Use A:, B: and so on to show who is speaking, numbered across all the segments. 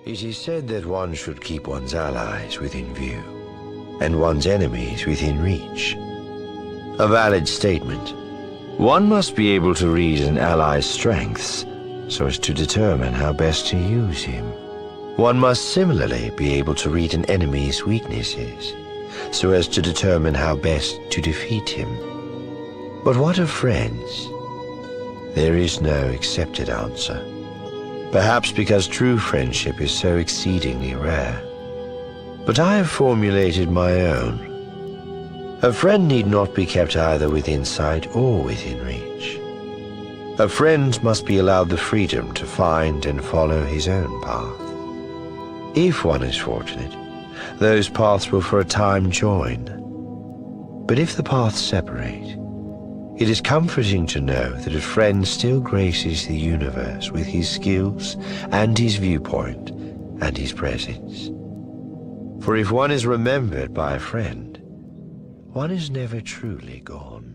A: It is said that one should keep one's allies within view, and one's enemies within reach. A valid statement. One must be able to read an ally's strengths so as to determine how best to use him. One must similarly be able to read an enemy's weaknesses so as to determine how best to defeat him. But what of friends? There is no accepted answer. Perhaps because true friendship is so exceedingly rare. But I have formulated my own. A friend need not be kept either within sight or within reach. A friend must be allowed the freedom to find and follow his own path. If one is fortunate, those paths will for a time join. But if the paths separate, it is comforting to know that a friend still graces the universe with his skills and his viewpoint and his presence. For if one is remembered by a friend, one is never truly gone.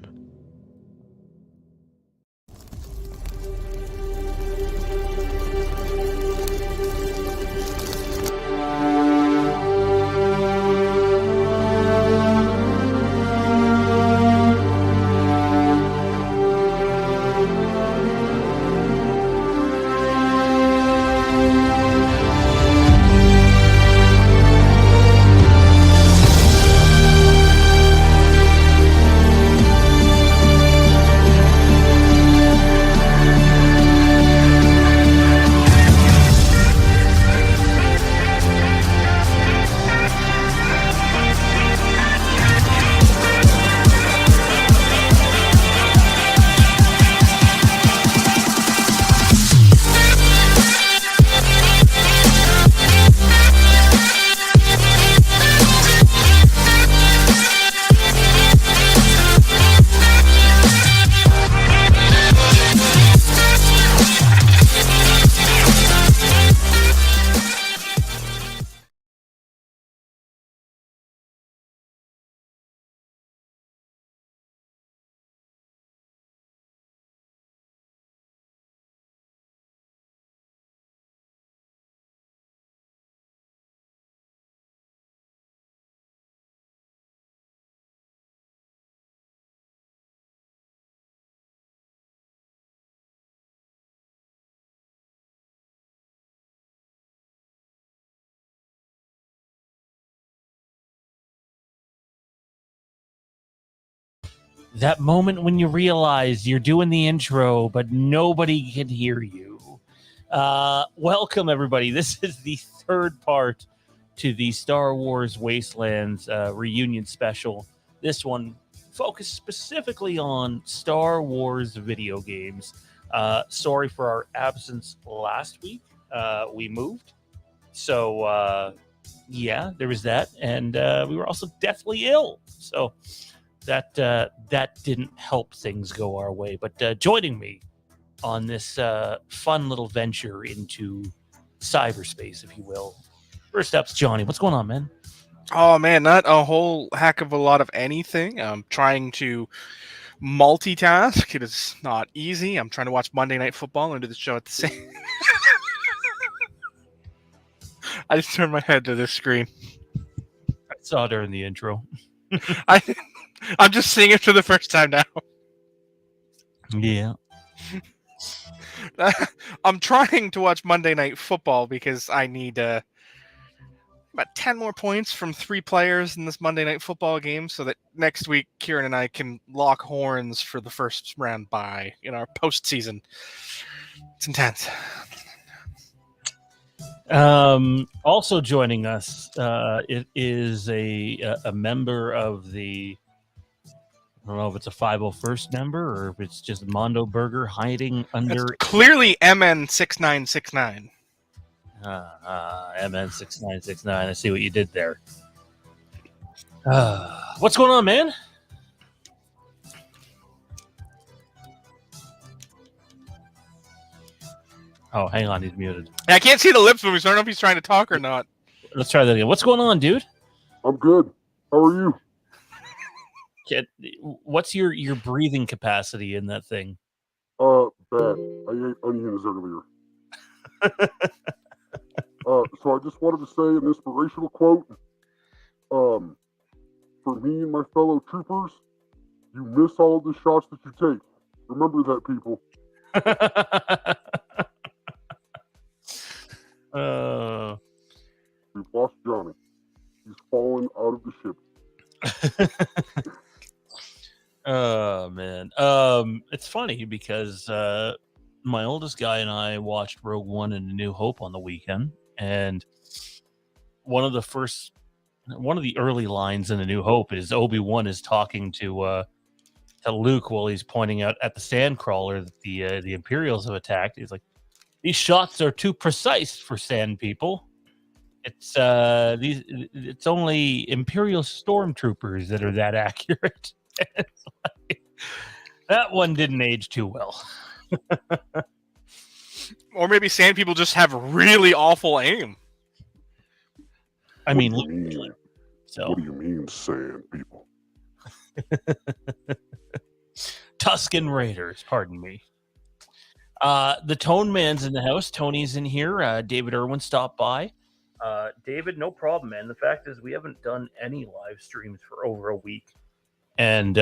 B: That moment when you realize you're doing the intro, but nobody can hear you. Welcome, everybody. This is the third part to the Star Wars Wastelands reunion special. This one focused specifically on Star Wars video games. Sorry for our absence last week. We moved. So, yeah, there was that. And we were also deathly ill. So that didn't help things go our way. But joining me on this fun little venture into cyberspace, if you will. First up's Johnny. What's going on, man?
C: Oh man, not a whole heck of a lot of anything. I'm trying to multitask. It is not easy. I'm trying to watch Monday Night Football and do the show at the same. I just turned my head to this screen.
B: I saw during the intro.
C: I'm just seeing it for the first time now.
B: Yeah.
C: I'm trying to watch Monday Night Football because I need about 10 more points from 3 players in this Monday Night Football game so that next week Kieran and I can lock horns for the first round bye in our postseason. It's intense.
B: Also joining us, it is a member of the, I don't know if it's a 501st member or if it's just Mondo Burger hiding under.
C: It's clearly MN6969.
B: MN6969. I see what you did there. What's going on, man? Oh, hang on. He's muted.
C: I can't see the lips moving, so I don't know if he's trying to talk or not.
B: Let's try that again. What's going on, dude?
D: I'm good. How are you?
B: What's your breathing capacity in that thing?
D: Bad. I ate onions earlier. So I just wanted to say an inspirational quote. For me and my fellow troopers, you miss all of the shots that you take. Remember that, people. We've lost Johnny. He's fallen out of the ship.
B: Oh man. It's funny because my oldest guy and I watched Rogue One and A New Hope on the weekend, and one of the early lines in A New Hope is Obi-Wan is talking to Luke while he's pointing out at the sandcrawler that the Imperials have attacked. He's like, "These shots are too precise for sand people. It's only Imperial stormtroopers that are that accurate." That one didn't age too well.
C: Or maybe sand people just have really awful aim.
B: I mean,
D: What do you mean?
B: so
D: What do you mean, sand people?
B: Tusken Raiders, pardon me. The Tone Man's in the house. Tony's in here. David Irwin stopped by. David, no problem, man. The fact is we haven't done any live streams for over a week. And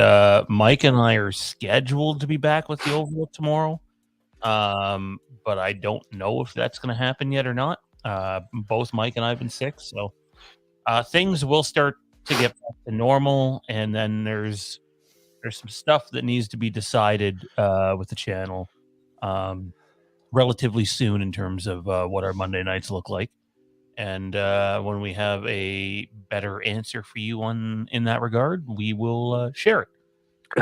B: Mike and I are scheduled to be back with the Overlook tomorrow. But I don't know if that's going to happen yet or not. Both Mike and I have been sick, so things will start to get back to normal. And then there's some stuff that needs to be decided with the channel relatively soon in terms of what our Monday nights look like. And when we have a better answer for you in that regard, we will share it.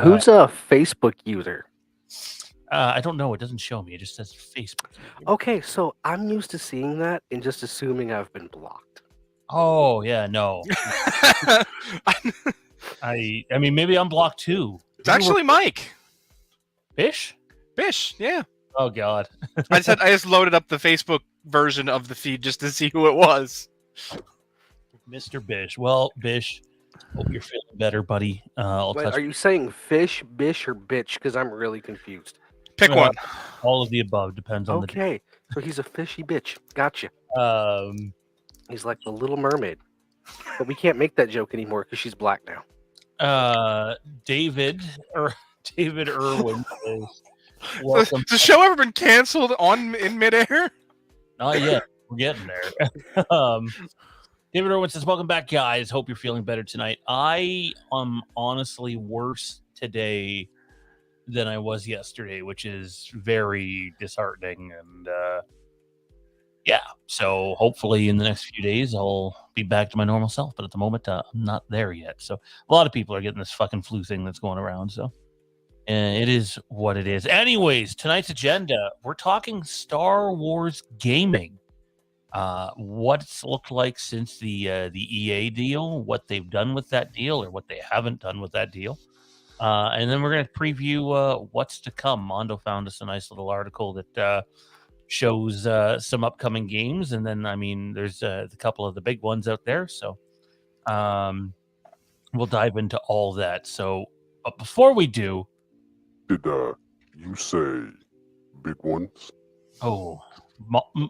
E: Who's a Facebook user?
B: I don't know. It doesn't show me. It just says Facebook.
E: Okay, so I'm used to seeing that and just assuming I've been blocked.
B: Oh, yeah, no. I mean, maybe I'm blocked too.
C: It's actually Mike.
B: Bish?
C: Bish, yeah.
B: Oh, God.
C: I just loaded up the Facebook version of the feed just to see who it was.
B: Mr. Bish. Well, Bish, hope you're feeling better, buddy.
E: Wait, are you saying fish, bish, or bitch? Because I'm really confused.
C: Pick one.
B: All of the above depends on
E: Okay, so he's a fishy bitch. Gotcha.
B: the.
E: He's like the Little Mermaid. But we can't make that joke anymore because she's black now.
B: David Irwin says, welcome.
C: Has the show ever been canceled in midair?
B: Not yet. We're getting there. David Irwin says, welcome back, guys. Hope you're feeling better tonight. I am honestly worse today than I was yesterday, which is very disheartening. And yeah, so hopefully in the next few days, I'll be back to my normal self. But at the moment, I'm not there yet. So a lot of people are getting this fucking flu thing that's going around. So it is what it is. Anyways, tonight's agenda, we're talking Star Wars gaming. What it's looked like since the EA deal, what they've done with that deal or what they haven't done with that deal. And then we're going to preview what's to come. Mondo found us a nice little article that shows some upcoming games. And then, I mean, there's a couple of the big ones out there. So we'll dive into all that. So, but before we do...
D: Did you say big ones?
B: Oh,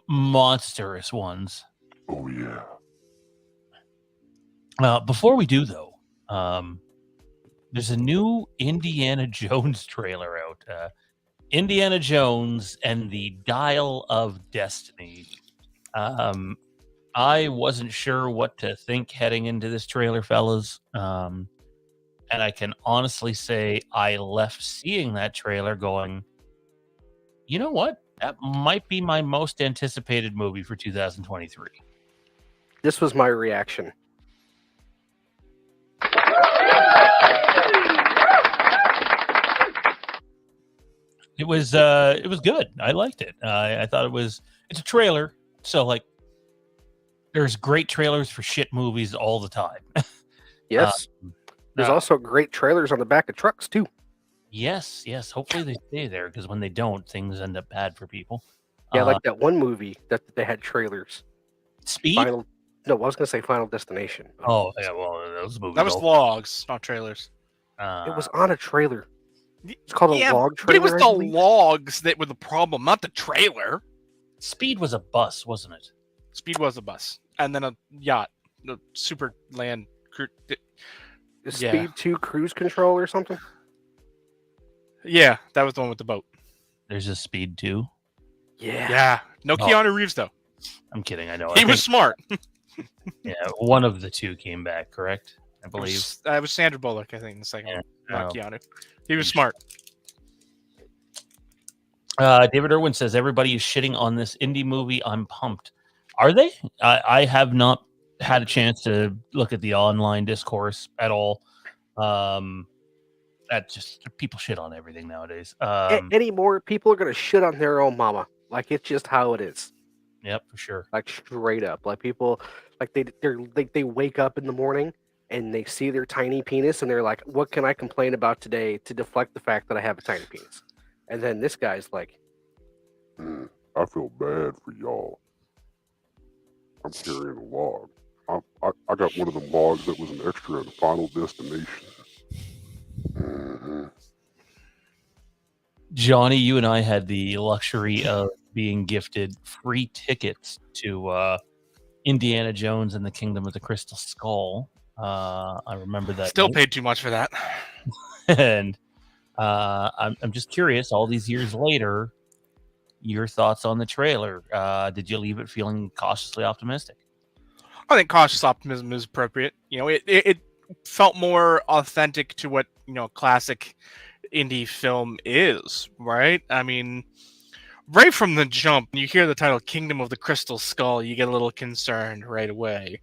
B: monstrous ones.
D: Oh, yeah.
B: Before we do, though, there's a new Indiana Jones trailer out. Indiana Jones and the Dial of Destiny. I wasn't sure what to think heading into this trailer, fellas. And I can honestly say I left seeing that trailer going, you know what? That might be my most anticipated movie for 2023.
E: This was my reaction.
B: It was good. I liked it. I thought it's a trailer. So like there's great trailers for shit movies all the time.
E: Yes. There's also great trailers on the back of trucks too.
B: Yes. Hopefully they stay there because when they don't, things end up bad for people.
E: Yeah, like that one movie that they had trailers.
B: Speed?
E: No, I was going to say Final Destination.
B: Oh, yeah, well, those movies.
C: That was vlogs, not trailers.
E: It was on a trailer. It's called a log trailer.
C: But it was the logs that were the problem, not the trailer.
B: Speed was a bus, wasn't it?
C: Speed was a bus, and then a yacht, the super land cruise.
E: Is
C: Yeah.
E: Speed 2 cruise control or something?
C: Yeah, that was the one with the boat.
B: There's a Speed 2.
C: Yeah. No
B: Oh.
C: Keanu Reeves though.
B: I'm kidding. I know.
C: He was smart.
B: Yeah, one of the two came back, correct? I believe.
C: It was Sandra Bullock, I think, the second one. Not Keanu. He was smart.
B: David Irwin says everybody is shitting on this indie movie. I'm pumped. Are they? I have not had a chance to look at the online discourse at all. That just people shit on everything nowadays.
E: Anymore, people are gonna shit on their own mama. Like it's just how it is.
B: Yep, for sure.
E: Like straight up. Like people, like they wake up in the morning and they see their tiny penis and they're like, "What can I complain about today to deflect the fact that I have a tiny penis?" And then this guy's like,
D: I feel bad for y'all. I'm carrying a log. I got one of them logs that was an extra in Final Destination.
B: Johnny, you and I had the luxury of being gifted free tickets to Indiana Jones and the Kingdom of the Crystal Skull. I remember that.
C: Still paid too much for that.
B: And I'm just curious, all these years later, your thoughts on the trailer. Did you leave it feeling cautiously optimistic?
C: I think cautious optimism is appropriate. You know, it felt more authentic to what, you know, classic indie film is, right? I mean, right from the jump, when you hear the title Kingdom of the Crystal Skull, you get a little concerned right away.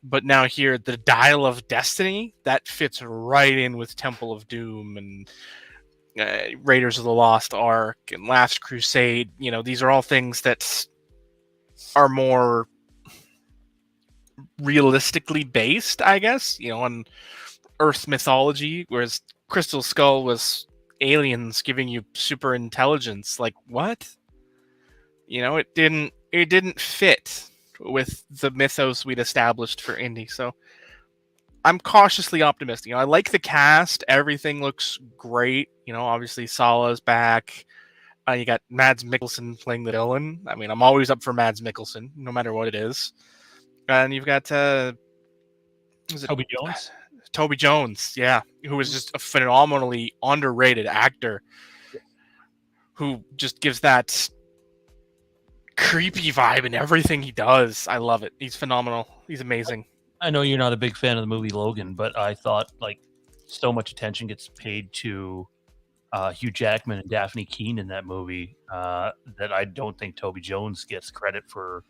C: But now here, the Dial of Destiny, that fits right in with Temple of Doom and Raiders of the Lost Ark and Last Crusade. You know, these are all things that are more realistically based, I guess, you know, on Earth mythology, whereas Crystal Skull was aliens giving you super intelligence. Like, what? You know, it didn't fit with the mythos we'd established for indie. So I'm cautiously optimistic. You know, I like the cast. Everything looks great. You know, obviously Sala's back. You got Mads Mikkelsen playing the villain. I mean, I'm always up for Mads Mikkelsen, no matter what it is. And you've got
B: Toby Jones?
C: Toby Jones, yeah, who is just a phenomenally underrated actor who just gives that creepy vibe in everything he does. I love it. He's phenomenal. He's amazing.
B: I know you're not a big fan of the movie Logan, but I thought like so much attention gets paid to Hugh Jackman and Daphne Keane in that movie that I don't think Toby Jones gets credit for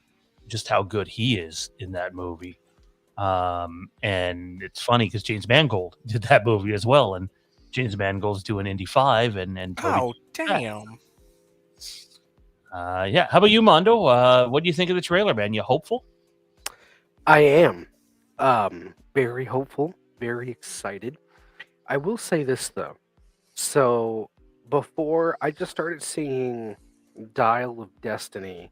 B: just how good he is in that movie. And it's funny because James Mangold did that movie as well, and James Mangold's doing Indy 5 and Toby
C: damn.
B: yeah. How about you, Mondo? What do you think of the trailer, man? You hopeful?
E: I am very hopeful, very excited. I will say this though. So before I just started seeing Dial of Destiny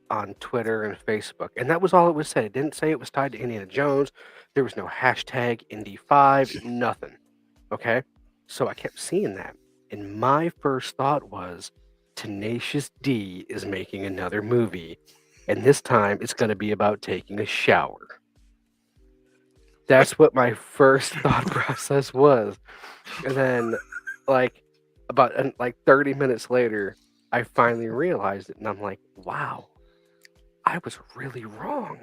E: on Twitter and Facebook, and that was all it was said. It didn't say it was tied to Indiana Jones. There was no hashtag Indy5, nothing. Okay? So I kept seeing that. And my first thought was Tenacious D is making another movie. And this time it's going to be about taking a shower. That's what my first thought process was. And then about 30 minutes later, I finally realized it. And I'm like, wow. I was really wrong.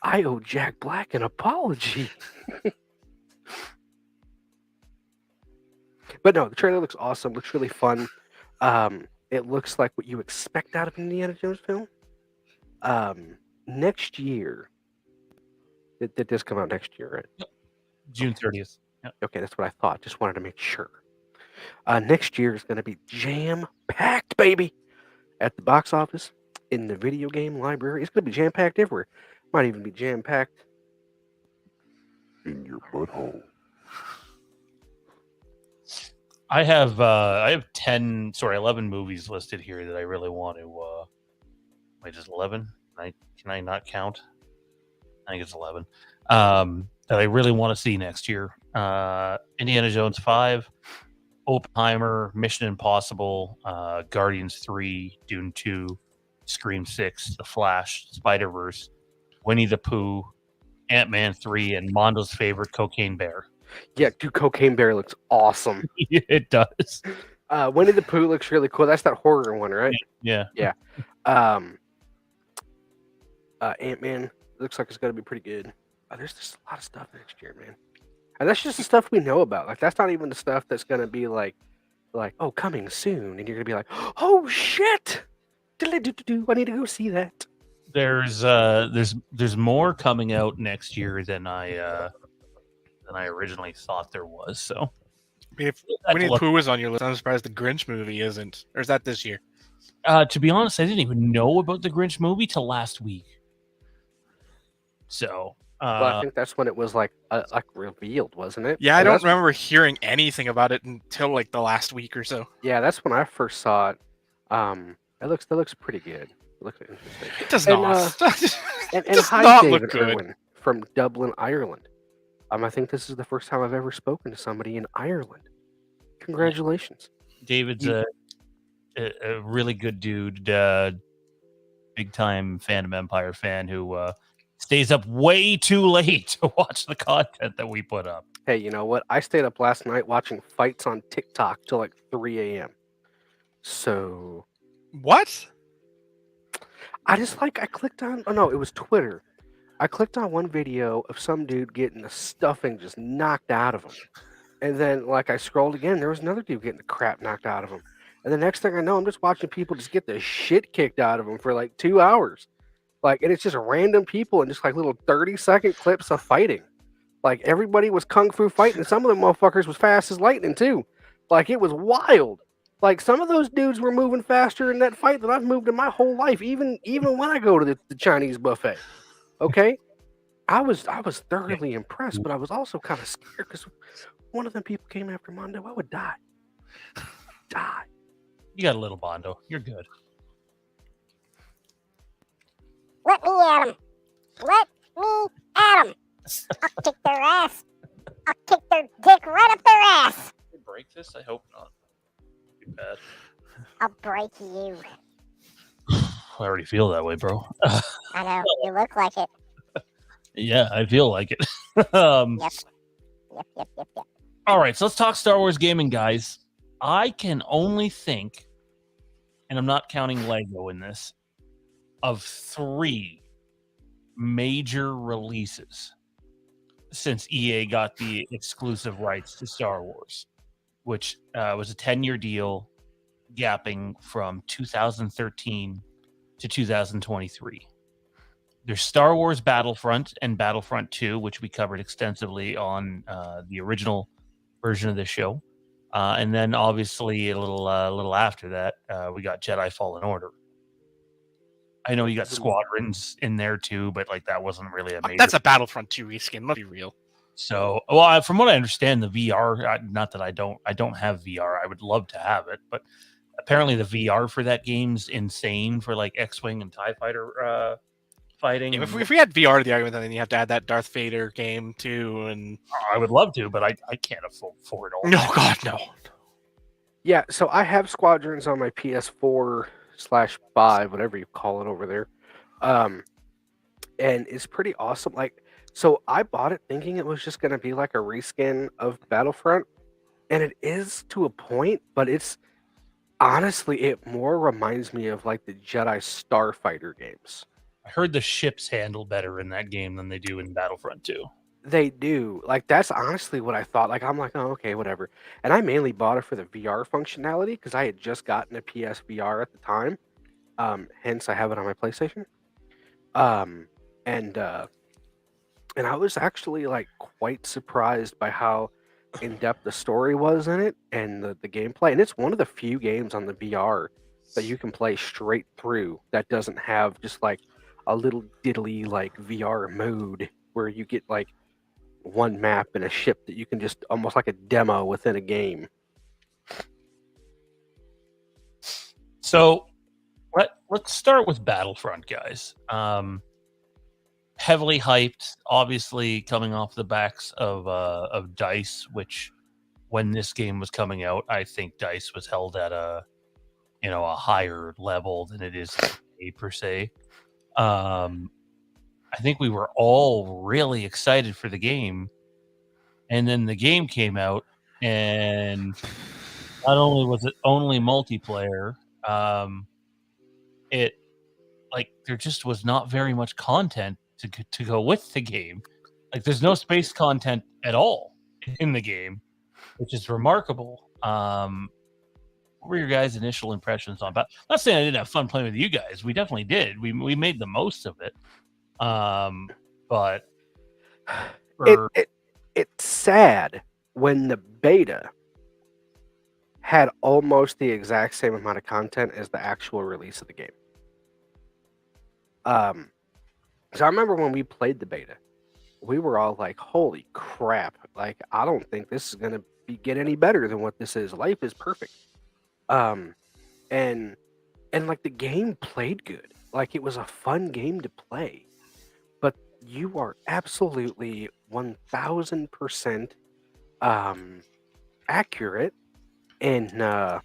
E: I owe Jack Black an apology. But no, the trailer looks awesome. Looks really fun. It looks like what you expect out of an Indiana Jones film. Next year. Did this come out next year, right?
B: Yep. June 30th. Yep.
E: Okay, that's what I thought. Just wanted to make sure. Next year is going to be jam-packed, baby. At the box office. In the video game library. It's going to be jam-packed everywhere. Might even be jam-packed
D: in your butthole.
B: I have 11 movies listed here that I really want to wait, is 11? Can I not count? I think it's 11. That I really want to see next year. Indiana Jones 5, Oppenheimer, Mission Impossible, Guardians 3, Dune 2, Scream 6, The Flash, Spider-Verse, Winnie the Pooh, Ant-Man 3, and Mondo's favorite, Cocaine Bear.
E: Yeah, dude, Cocaine Bear looks awesome.
B: It does.
E: Winnie the Pooh looks really cool. That's that horror one, right?
B: Yeah.
E: Ant-Man looks like it's going to be pretty good. There's just a lot of stuff next year, man. And that's just the stuff we know about. Like, that's not even the stuff that's going to be like, oh, coming soon. And you're going to be like, oh, shit. I need to go see that.
B: There's more coming out next year than I originally thought there was. So
C: If Winnie the Pooh was on your list, I'm surprised the Grinch movie isn't. Or is that this year?
B: To be honest, I didn't even know about the Grinch movie till last week. So,
E: well, I think that's when it was like revealed, wasn't it?
C: Yeah, I don't remember hearing anything about it until like the last week or so.
E: Yeah, that's when I first saw it. That looks pretty good. It looks interesting.
C: It does not.
E: And
C: does
E: hi,
C: not
E: David
C: look good.
E: Irwin from Dublin, Ireland. I think this is the first time I've ever spoken to somebody in Ireland. Congratulations.
B: David's a really good dude, big time Phantom Empire fan who stays up way too late to watch the content that we put up.
E: Hey, you know what? I stayed up last night watching fights on TikTok till like 3 a.m. So
C: What?
E: I clicked on, oh no, it was Twitter. I clicked on one video of some dude getting the stuffing just knocked out of him. And then, like, I scrolled again, there was another dude getting the crap knocked out of him. And the next thing I know, I'm just watching people just get the shit kicked out of them for like 2 hours. Like, and it's just random people and just like little 30-second clips of fighting. Like, everybody was kung fu fighting, and some of them motherfuckers was fast as lightning too. Like, it was wild. Like, some of those dudes were moving faster in that fight than I've moved in my whole life, even when I go to the Chinese buffet. Okay? I was thoroughly impressed, but I was also kind of scared because one of them people came after Mondo, I would die. Die.
B: You got a little Bondo. You're good.
F: Let me at 'em. Let me at 'em. I'll kick their ass. I'll kick their dick right up their ass.
B: Did you break this? I hope not. Too bad.
F: I'll break you.
B: I already feel that way, bro.
F: I know. You look like it.
B: Yeah, I feel like it.
F: Yep.
B: All right, so let's talk Star Wars gaming, guys. I can only think, and I'm not counting Lego in this, of 3 major releases since EA got the exclusive rights to Star Wars, which was a 10-year deal gapping from 2013 to 2023. There's Star Wars Battlefront and Battlefront 2, which we covered extensively on the original version of the show. And then obviously a little after that, we got Jedi Fallen Order. I know you got Squadrons in there too, but like that wasn't really a major.
C: That's a Battlefront 2 reskin. Let's be real.
B: So, well, from what I understand, the VR, not that I don't have VR. I would love to have it, but apparently the VR for that game's insane for like X-Wing and TIE Fighter fighting.
C: Yeah, if we had VR to the argument, then you have to add that Darth Vader game too. And
B: I would love to, but I can't afford it all.
C: No, God, no.
E: Yeah, so I have Squadrons on my PS4/5, whatever you call it over there. And it's pretty awesome. Like, so I bought it thinking it was just going to be like a reskin of Battlefront, and it is to a point, but it's honestly, it more reminds me of like the Jedi Starfighter games.
B: I heard the ships handle better in that game than they do in Battlefront 2.
E: They do. Like, that's honestly what I thought. Like, I'm like, oh, okay, whatever. And I mainly bought it for the VR functionality because I had just gotten a PSVR at the time. Hence, I have it on my PlayStation. And I was actually like quite surprised by how in-depth the story was in it and the gameplay. And it's one of the few games on the VR that you can play straight through that doesn't have just like a little diddly like VR mode where you get like one map and a ship that you can just almost like a demo within a game.
B: So let's start with Battlefront, guys. Heavily hyped, obviously coming off the backs of DICE, which when this game was coming out, I think DICE was held at a higher level than it is per se. I think we were all really excited for the game, and then the game came out, and not only was it only multiplayer, it like there just was not very much content to go with the game. Like there's no space content at all in the game, which is remarkable. What were your guys' initial impressions on? But not saying I didn't have fun playing with you guys. We definitely did. We made the most of it. But
E: it's sad when the beta had almost the exact same amount of content as the actual release of the game. So I remember when we played the beta, we were all like, "Holy crap! Like, I don't think this is gonna get any better than what this is. Life is perfect." And like the game played good. Like it was a fun game to play. But you are absolutely 1000% accurate in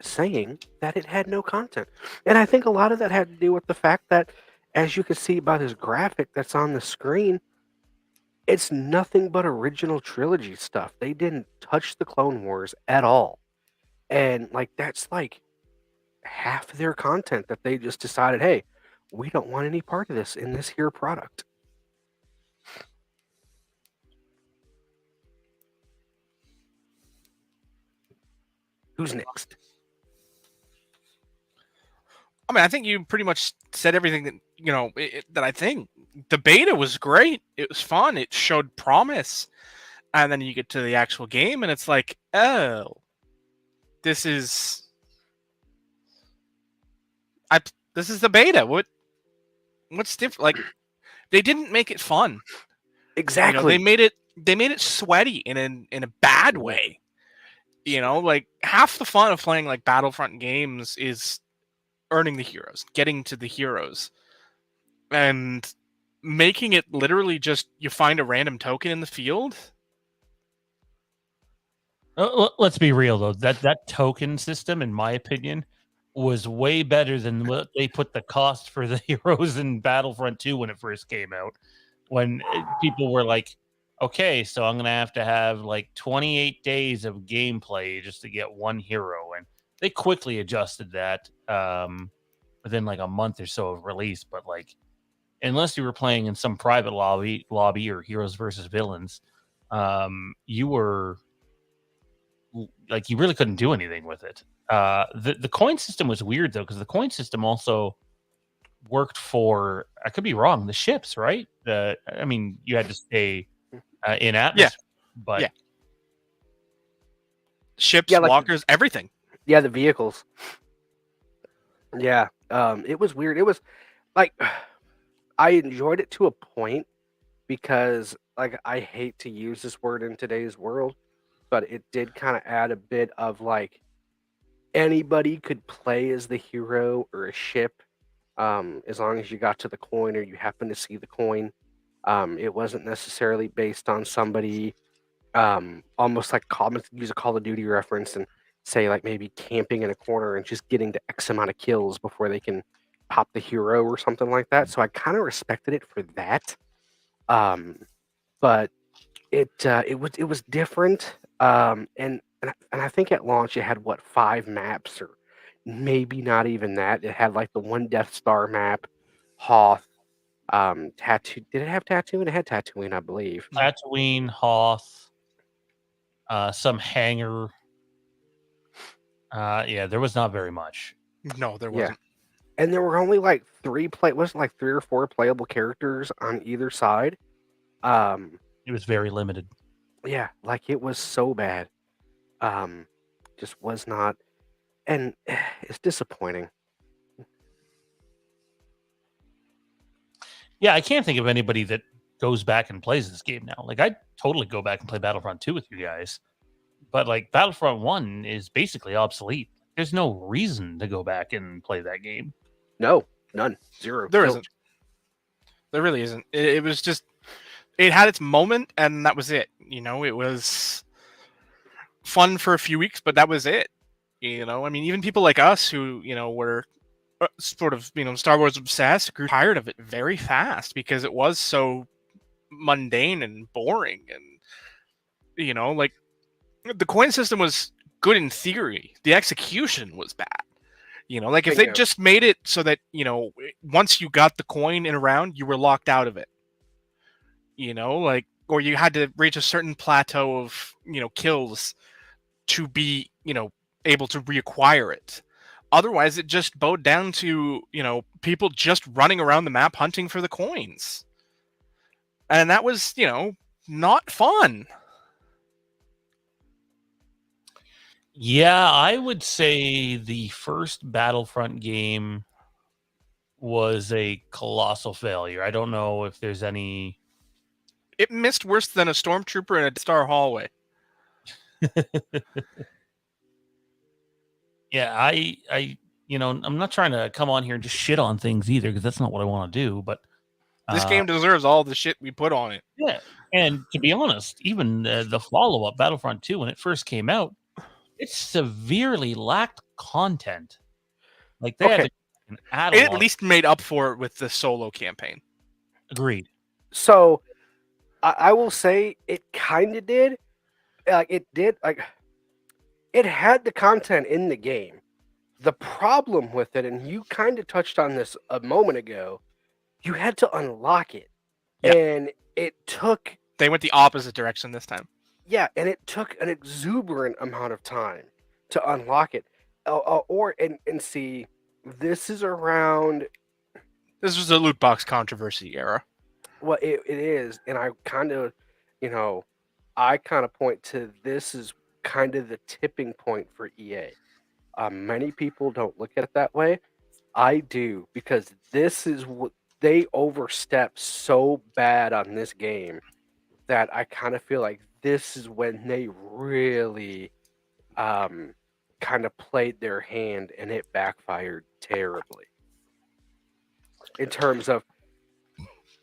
E: saying that it had no content. And I think a lot of that had to do with the fact that, as you can see by this graphic that's on the screen, it's nothing but original trilogy stuff. They didn't touch the Clone Wars at all. And like that's like half their content that they just decided, hey, we don't want any part of this in this here product. Who's next?
C: I mean, I think you pretty much said everything that that I think. The beta was great. It was fun. It showed promise, and then you get to the actual game, and it's like, oh, this is the beta. What's different? Like, they didn't make it fun.
E: Exactly.
C: They made it sweaty in a bad way. Like half the fun of playing like Battlefront games is earning the heroes, getting to the heroes, and making it literally just you find a random token in the field.
B: Let's be real though. That token system, in my opinion, was way better than what they put the cost for the heroes in Battlefront 2 when it first came out. When people were like, okay, so I'm going to have like 28 days of gameplay just to get one hero. And they quickly adjusted that within like a month or so of release. But like, unless you were playing in some private lobby or heroes versus villains, you were like, you really couldn't do anything with it. The coin system was weird though, because the coin system also worked for, I could be wrong, the ships, right? I mean, you had to stay in atmosphere, but
C: yeah. Ships,
E: like
C: walkers, everything.
E: Yeah, the vehicles. Yeah, it was weird. It was like I enjoyed it to a point because, like, I hate to use this word in today's world, but it did kind of add a bit of like anybody could play as the hero or a ship, as long as you got to the coin or you happen to see the coin. It wasn't necessarily based on somebody, almost like use a Call of Duty reference and say like maybe camping in a corner and just getting to X amount of kills before they can pop the hero or something like that. So I kind of respected it for that. But it was different. And I think at launch it had 5 maps, or maybe not even that. It had like the one Death Star map, Hoth, Tatooine. Did it have Tatooine? It had Tatooine, I believe.
B: Tatooine, Hoth, some hangar. Yeah, there was not very much.
C: No, there wasn't.
E: Yeah. And there were only like 3 or 4 playable characters on either side.
B: It was very limited.
E: Yeah, like it was so bad. Just was not, and it's disappointing.
B: Yeah, I can't think of anybody that goes back and plays this game now. Like, I'd totally go back and play Battlefront 2 with you guys. But, like, Battlefront 1 is basically obsolete. There's no reason to go back and play that game.
E: No, none. Zero.
C: There isn't. There really isn't. It was just, it had its moment, and that was it. It was fun for a few weeks, but that was it. I mean, even people like us who, were sort of Star Wars obsessed grew tired of it very fast because it was so mundane and boring, and like the coin system was good in theory, the execution was bad. Like if they
E: Bingo.
C: just made it so that once you got the coin in a round, you were locked out of it. Like, or you had to reach a certain plateau of kills to be able to reacquire it. Otherwise, it just bowed down to people just running around the map hunting for the coins, and that was not fun.
B: Yeah, I would say the first Battlefront game was a colossal failure. I don't know if there's any.
C: It missed worse than a stormtrooper in a star hallway.
B: Yeah, I'm not trying to come on here and just shit on things either, because that's not what I want to do. But
C: This game deserves all the shit we put on it.
B: yeah, and to be honest, even the follow-up Battlefront 2, when it first came out, it severely lacked content. Like they had
E: Okay.
B: to add
C: It
B: a
C: at
B: lot.
C: least made up for it with the solo campaign.
B: Agreed.
E: So I will say it kind of did. Like it did. Like it had the content in the game. The problem with it, and you kind of touched on this a moment ago, you had to unlock it,
C: Yeah.
E: and it took
C: They went the opposite direction this time.
E: yeah, and it took an exuberant amount of time to unlock it. And see, this is around
C: This was the loot box controversy era.
E: what it is, and I kind of, I kind of point to this as kind of the tipping point for EA. Many people don't look at it that way. I do, because this is what they overstep so bad on this game that I kind of feel like this is when they really kind of played their hand, and it backfired terribly. In terms of,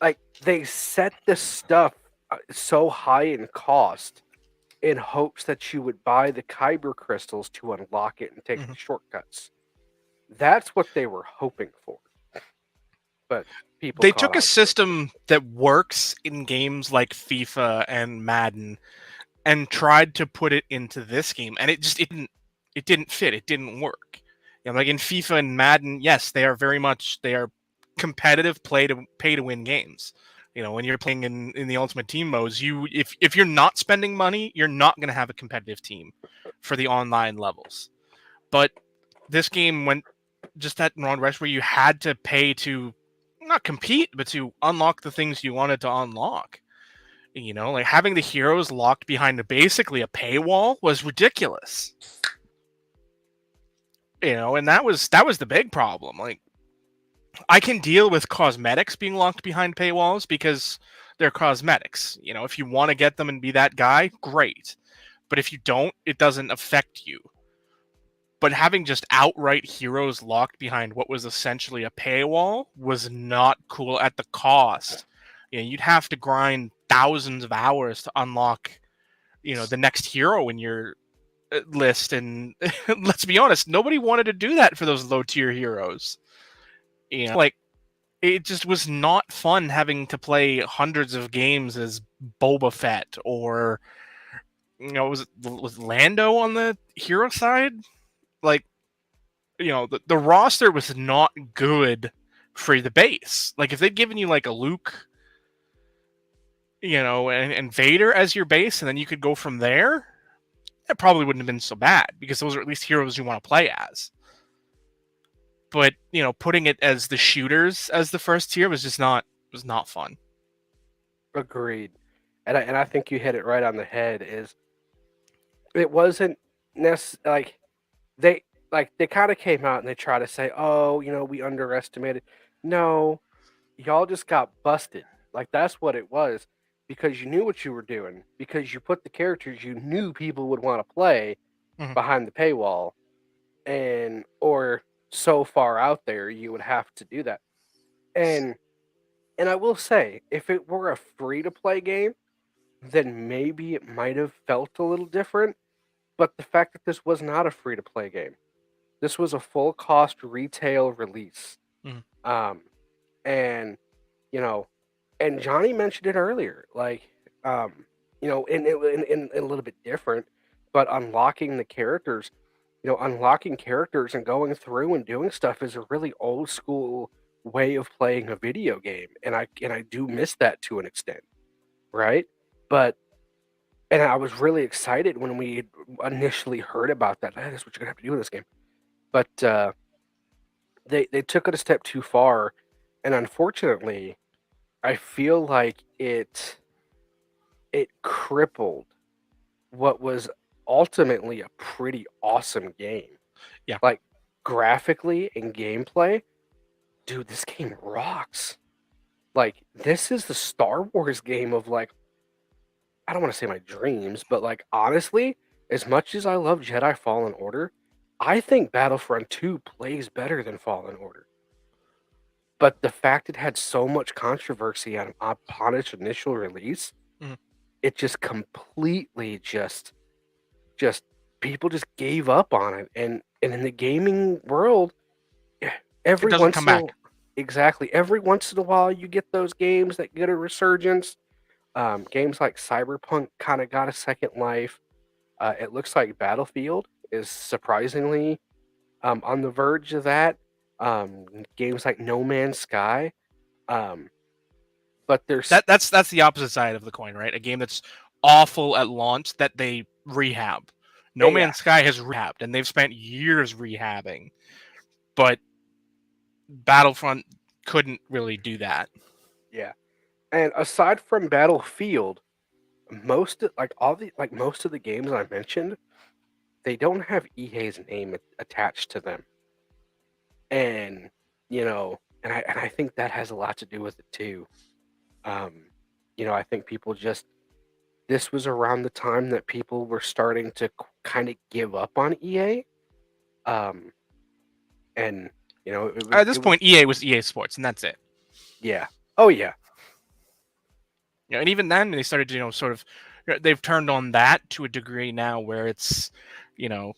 E: like, they set the stuff so high in cost in hopes that you would buy the kyber crystals to unlock it and take the shortcuts. That's what they were hoping for. But people
C: They
E: caught
C: took
E: on
C: a
E: to it.
C: system that works in games like FIFA and Madden and tried to put it into this game, and it didn't fit. It didn't work. Like in FIFA and Madden, yes, they are competitive pay to win games. When you're playing in the Ultimate Team modes, if you're not spending money, you're not going to have a competitive team for the online levels. But this game went just that wrong direction where you had to pay to not compete, but to unlock the things you wanted to unlock. Like having the heroes locked behind basically a paywall was ridiculous. And that was the big problem. Like, I can deal with cosmetics being locked behind paywalls because they're cosmetics. If you want to get them and be that guy, great. But if you don't, it doesn't affect you. But having just outright heroes locked behind what was essentially a paywall was not cool at the cost. You'd have to grind thousands of hours to unlock, the next hero in your list. And let's be honest, nobody wanted to do that for those low tier heroes. Like, it just was not fun having to play hundreds of games as Boba Fett or, was Lando on the hero side? Like, the roster was not good for the base. Like, if they'd given you like a Luke, and Vader as your base, and then you could go from there, that probably wouldn't have been so bad because those are at least heroes you want to play as. But putting it as the shooters as the first tier was not fun.
E: Agreed. And I think you hit it right on the head. Is it wasn't necessarily they kind of came out and they try to say, oh, we underestimated. No, y'all just got busted. Like, that's what it was, because you knew what you were doing, because you put the characters you knew people would want to play behind the paywall, or so far out there you would have to do that. And I will say, if it were a free to play game, then maybe it might have felt a little different. But the fact that this was not a free to play game, This was a full cost retail release.
C: Mhm.
E: And you know, and Johnny mentioned it earlier, like, in a little bit different, but unlocking the characters, unlocking characters and going through and doing stuff is a really old school way of playing a video game, and I do miss that to an extent, right? But and I was really excited when we initially heard about that. Hey, that's what you're gonna have to do in this game. But they took it a step too far, and unfortunately, I feel like it crippled what was ultimately a pretty awesome game.
C: Yeah.
E: Like graphically and gameplay, dude, this game rocks. Like this is the Star Wars game of like, I don't want to say my dreams, but like honestly, as much as I love Jedi Fallen Order, I think Battlefront 2 plays better than Fallen Order. But the fact it had so much controversy upon its initial release,
C: Mhm.
E: it just completely just people just gave up on it. And in the gaming world, every
C: doesn't
E: once
C: come
E: in a-
C: back.
E: exactly every once in a while you get those games that get a resurgence. Games like Cyberpunk kind of got a second life. It looks like Battlefield is surprisingly on the verge of that. Games like No Man's Sky. But there's
C: That's the opposite side of the coin, right? A game that's awful at launch that they rehab. No
E: Yeah.
C: Man's Sky has rehabbed, and they've spent years rehabbing, but Battlefront couldn't really do that.
E: Yeah. And aside from Battlefield, most of the games I mentioned, they don't have EA's name attached to them. And I think that has a lot to do with it too. I think people just this was around the time that people were starting to kind of give up on EA. And
C: At this point, EA was EA Sports, and that's it.
E: yeah. Oh yeah.
C: And even then, they started to, sort of, they've turned on that to a degree now where it's, I don't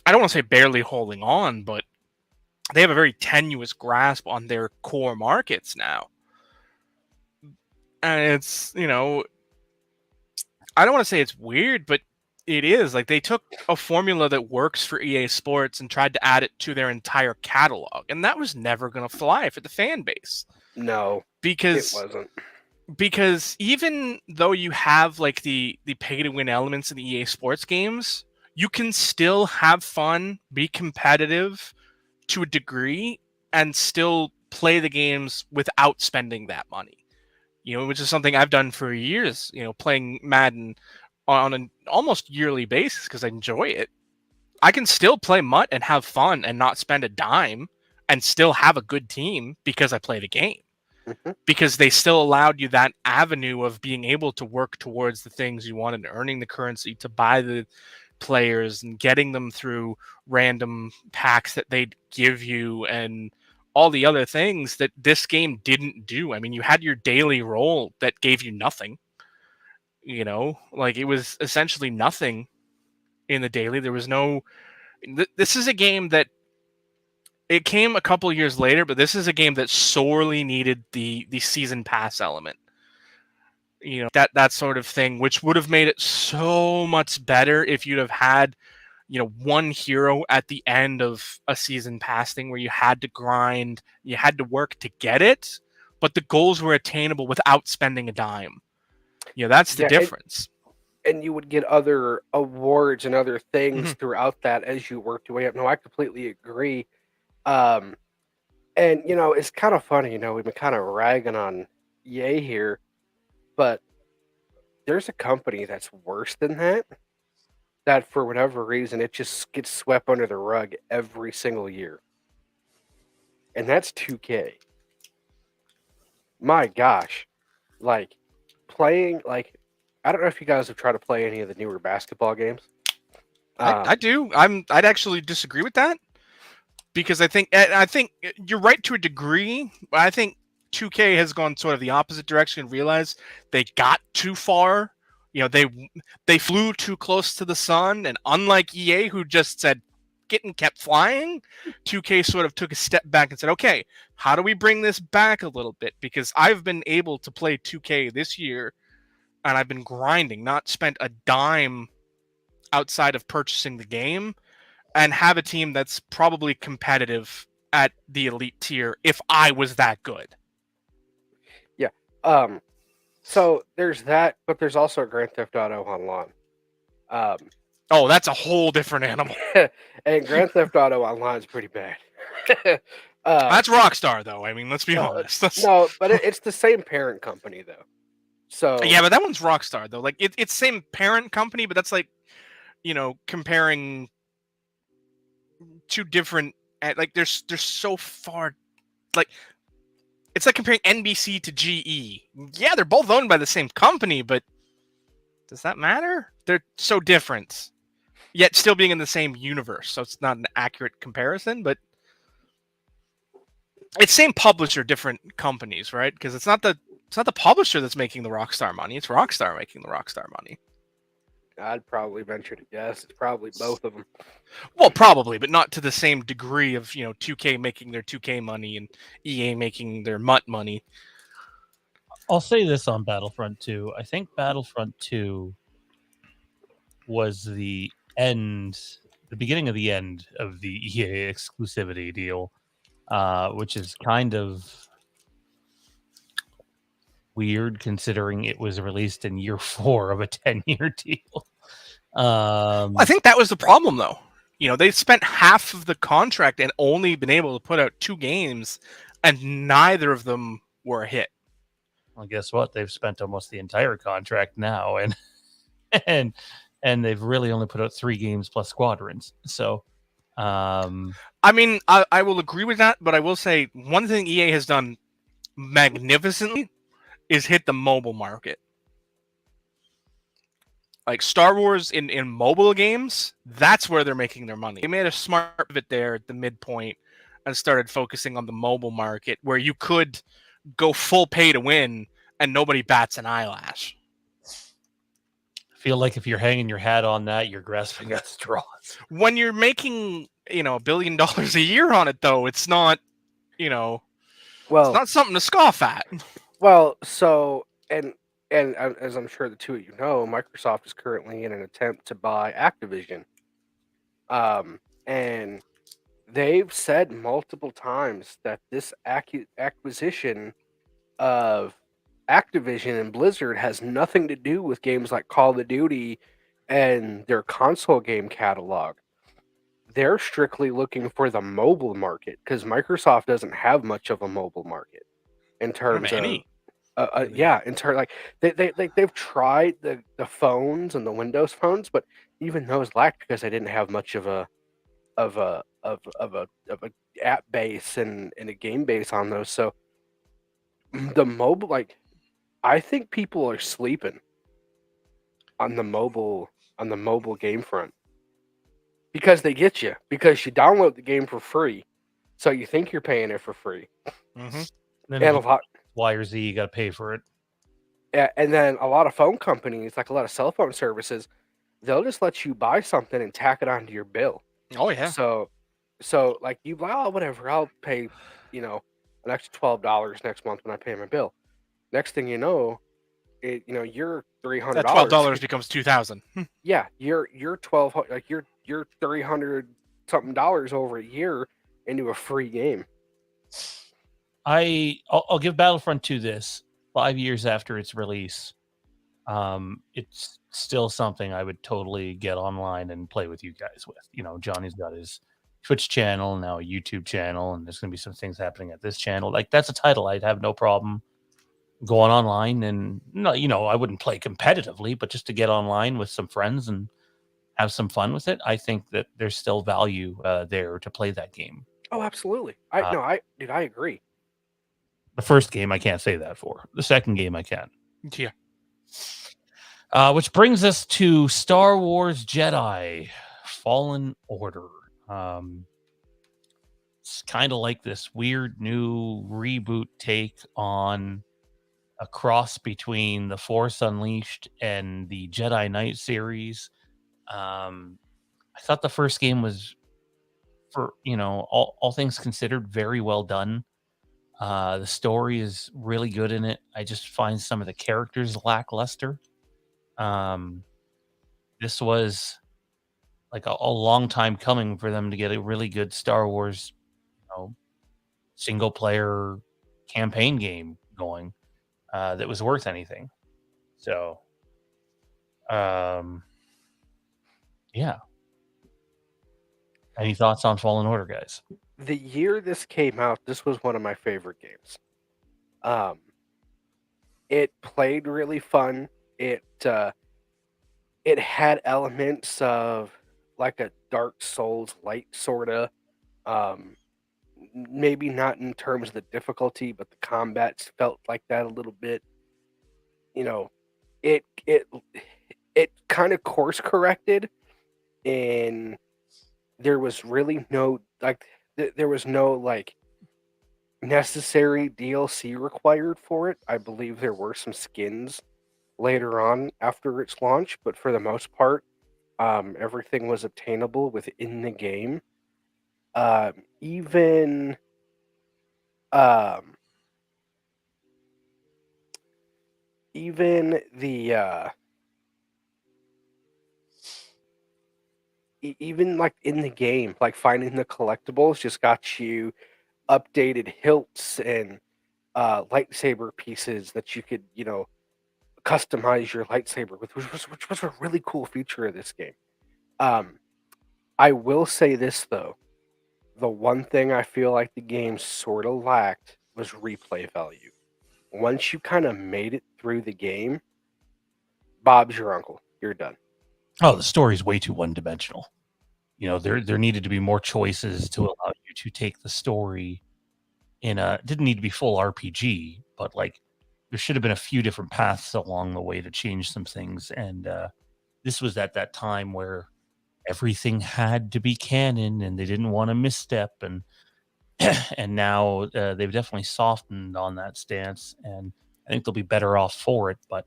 C: want to say barely holding on, but they have a very tenuous grasp on their core markets now. And it's, I don't want to say it's weird, but it is. Like, they took a formula that works for EA Sports and tried to add it to their entire catalog. And that was never going to fly for the fan base.
E: No,
C: because
E: it wasn't.
C: Because even though you have like the pay to win elements in the EA Sports games, you can still have fun, be competitive to a degree, and still play the games without spending that money. Which is something I've done for years, playing Madden on an almost yearly basis because I enjoy it. I can still play MUT and have fun and not spend a dime and still have a good team because I play the game.
E: Mm-hmm.
C: Because they still allowed you that avenue of being able to work towards the things you wanted, earning the currency to buy the players and getting them through random packs that they'd give you and all the other things that this game didn't do. I mean, you had your daily role that gave you nothing. Like it was essentially nothing in the daily. There was no... This is a game that it came a couple years later, but this is a game that sorely needed the season pass element. That sort of thing, which would have made it so much better if you'd have had, one hero at the end of a season pass thing where you had to grind, you had to work to get it, but the goals were attainable without spending a dime. That's the difference.
E: And you would get other awards and other things
C: Mhm.
E: throughout that as you worked your way up. No, I completely agree. And it's kind of funny, we've been kind of ragging on EA here, but there's a company that's worse than that for whatever reason it just gets swept under the rug every single year. And that's 2K. My gosh. Like playing I don't know if you guys have tried to play any of the newer basketball games.
C: I do. I'd actually disagree with that. Because I think you're right to a degree, but I think 2K has gone sort of the opposite direction and realized they got too far. They flew too close to the sun, and unlike EA, who just said, kept flying, 2K sort of took a step back and said, okay, how do we bring this back a little bit? Because I've been able to play 2K this year, and I've been grinding, not spent a dime outside of purchasing the game, and have a team that's probably competitive at the elite tier if I was that good.
E: So there's that, but there's also Grand Theft Auto Online.
C: Oh, that's a whole different animal.
E: And Grand Theft Auto Online is pretty bad.
C: That's Rockstar, though. I mean, let's be honest.
E: No, but it's the same parent company, though. So
C: yeah, but that one's Rockstar, though. Like, it's same parent company, but that's like, comparing two different. Like, they're so far. Like, it's like comparing NBC to GE. Yeah, they're both owned by the same company, but does that matter? They're so different, yet still being in the same universe. So it's not an accurate comparison, but it's same publisher, different companies, right? Because it's not the publisher that's making the Rockstar money. It's Rockstar making the Rockstar money.
E: I'd probably venture to guess it's probably both of them.
C: Well, probably, but not to the same degree of 2K making their 2K money and EA making their MUT money.
B: I'll say this on Battlefront 2. I think Battlefront 2 was the beginning of the end of the EA exclusivity deal, which is kind of weird considering it was released in year 4 of a 10-year deal.
C: I think that was the problem, though. They spent half of the contract and only been able to put out 2 games, and neither of them were a hit.
B: Well, guess what? They've spent almost the entire contract now, and they've really only put out 3 games plus Squadrons. So,
C: I mean, I will agree with that, but I will say one thing EA has done magnificently is hit the mobile market. Like Star Wars in mobile games, that's where they're making their money. They made a smart pivot there at the midpoint and started focusing on the mobile market where you could go full pay to win and nobody bats an eyelash.
B: I feel like if you're hanging your hat on that, you're grasping at straws.
C: When you're making, $1 billion a year on it, though, it's not, it's not something to scoff at.
E: Well, so, and as I'm sure the two of you know, Microsoft is currently in an attempt to buy Activision. And they've said multiple times that this acquisition of Activision and Blizzard has nothing to do with games like Call of Duty and their console game catalog. They're strictly looking for the mobile market because Microsoft doesn't have much of a mobile market in terms of in turn, like they've tried the phones and the Windows phones, but even those lacked because they didn't have much of a app base and a game base on those. So the mobile, like, I think people are sleeping on the mobile game front because they get you because you download the game for free, so you think you're paying it for free,
B: and
E: a lot.
B: Y or Z, you got to pay for it.
E: Yeah, and then a lot of phone companies, like a lot of cell phone services, they'll just let you buy something and tack it onto your bill.
C: Oh yeah.
E: So like whatever, I'll pay, an extra $12 next month when I pay my bill. Next thing you know, you're $300.
C: That $12 becomes $2,000.
E: Yeah, you're $1,200, like you're $300 something over a year into a free game.
B: I'll give Battlefront 2 this. 5 years after its release, it's still something I would totally get online and play with you guys with. Johnny's got his Twitch channel, now a YouTube channel, and there's going to be some things happening at this channel. Like, that's a title I'd have no problem going online and, I wouldn't play competitively, but just to get online with some friends and have some fun with it. I think that there's still value there to play that game.
E: Oh, absolutely. I agree.
B: The first game I can't say that for. The second game I can.
C: Yeah.
B: Which brings us to Star Wars Jedi Fallen Order. It's kind of like this weird new reboot take on a cross between the Force Unleashed and the Jedi Knight series. I thought the first game was for all things considered, very well done. The story is really good in it. I just find some of the characters lackluster. Um, this was like a long time coming for them to get a really good Star Wars, single player campaign game going that was worth anything. So, yeah. Any thoughts on Fallen Order, guys?
E: The year this came out, this was one of my favorite games. It played really fun. It had elements of like a Dark Souls light sorta. Maybe not in terms of the difficulty, but the combats felt like that a little bit. It kind of course corrected, and there was really no there was no like necessary DLC required for it. I believe there were some skins later on after its launch, but for the most part, everything was obtainable within the game. Even even the even like in the game, like finding the collectibles just got you updated hilts and lightsaber pieces that you could, customize your lightsaber with, which was a really cool feature of this game. I will say this though, the one thing I feel like the game sort of lacked was replay value. Once you kind of made it through the game, Bob's your uncle. You're done.
B: Oh, the story is way too one dimensional. There needed to be more choices to allow you to take the story in a. It didn't need to be full RPG, but like there should have been a few different paths along the way to change some things. And this was at that time where everything had to be canon, and they didn't want to misstep. And and now they've definitely softened on that stance, and I think they'll be better off for it. But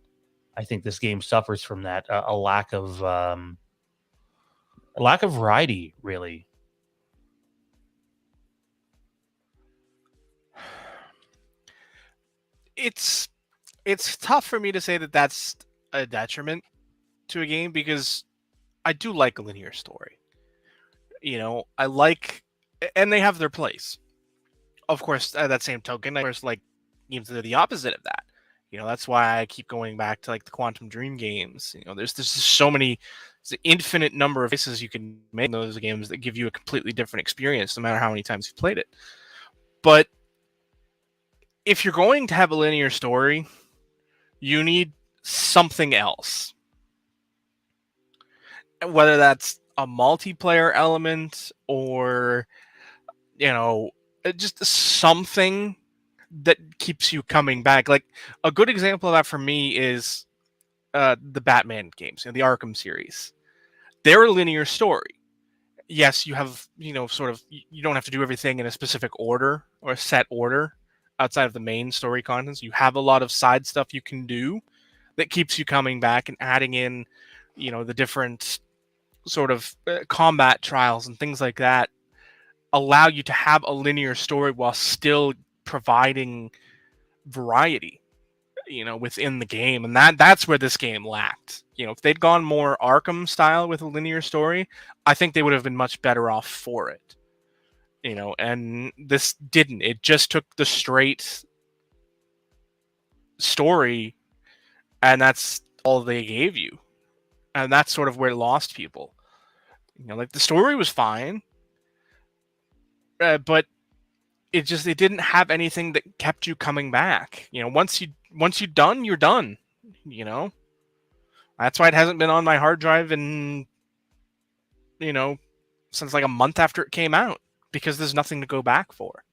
B: I think this game suffers from that a lack of variety, really.
C: It's tough for me to say that that's a detriment to a game because I do like a linear story. I like, and they have their place. Of course, at that same token, of course, like games that are the opposite of that. That's why I keep going back to like the Quantum Dream games. There's just so many, there's an infinite number of choices you can make in those games that give you a completely different experience, no matter how many times you've played it. But if you're going to have a linear story, you need something else. Whether that's a multiplayer element or, just something that keeps you coming back. Like a good example of that for me is the Batman games, the Arkham series. They're a linear story. Yes, you have, sort of, you don't have to do everything in a specific order or a set order outside of the main story contents. You have a lot of side stuff you can do that keeps you coming back and adding in, the different sort of combat trials and things like that allow you to have a linear story while still providing variety, within the game. And that's where this game lacked. If they'd gone more Arkham style with a linear story, I think they would have been much better off for it. And this didn't. It just took the straight story, and that's all they gave you. And that's sort of where it lost people. Like the story was fine, but it didn't have anything that kept you coming back. Once you're done, you're done. That's why it hasn't been on my hard drive in, since like a month after it came out, because there's nothing to go back for.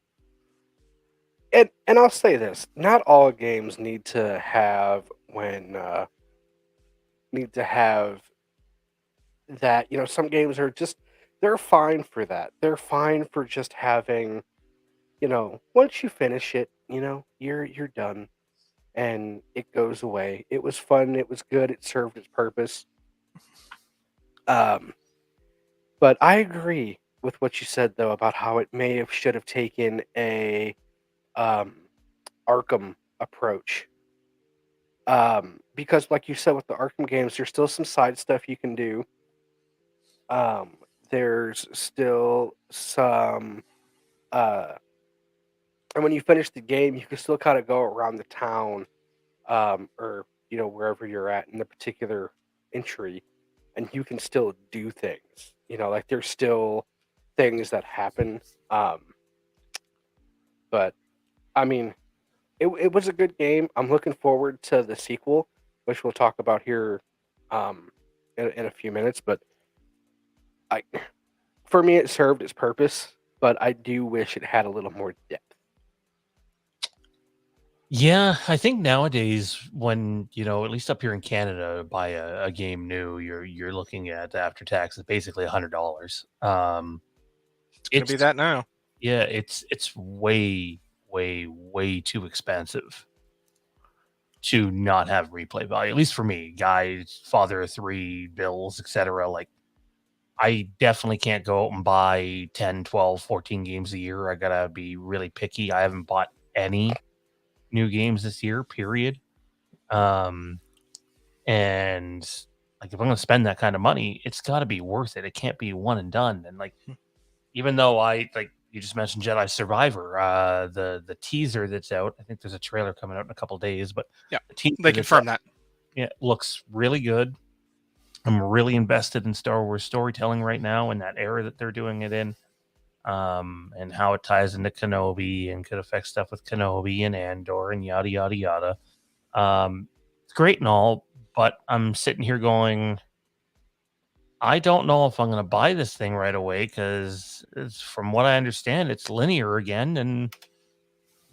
E: And I'll say this: not all games need to have that. Some games are just, they're fine for that. They're fine for just having, once you finish it, you're done, and it goes away. It was fun. It was good. It served its purpose. But I agree. with what you said though about how it should have taken a Arkham approach. Because like you said with the Arkham games, there's still some side stuff you can do. There's still some and when you finish the game, you can still kind of go around the town, or wherever you're at in the particular entry, and you can still do things. Like there's still things that happen. But I mean, it was a good game. I'm looking forward to the sequel, which we'll talk about here in a few minutes. But for me, it served its purpose, but I do wish it had a little more depth.
B: Yeah, I think nowadays when, at least up here in Canada, buy a game new, you're looking at after taxes basically $100.
C: It's gonna be that now.
B: Yeah, it's way, way, way too expensive to not have replay value. At least for me, guys, father of three, bills, etc. Like, I definitely can't go out and buy 10, 12, 14 games a year. I gotta be really picky. I haven't bought any new games this year, period. And like, if I'm gonna spend that kind of money, it's got to be worth it. It can't be one and done. And like, even though you just mentioned Jedi Survivor, the teaser that's out, I think there's a trailer coming out in a couple days, but
C: Yeah,
B: the teaser
C: they confirmed that.
B: Yeah, looks really good. I'm really invested in Star Wars storytelling right now in that era that they're doing it in. And how it ties into Kenobi and could affect stuff with Kenobi and Andor and yada yada yada. It's great and all, but I'm sitting here going, I don't know if I'm going to buy this thing right away because, from what I understand, it's linear again and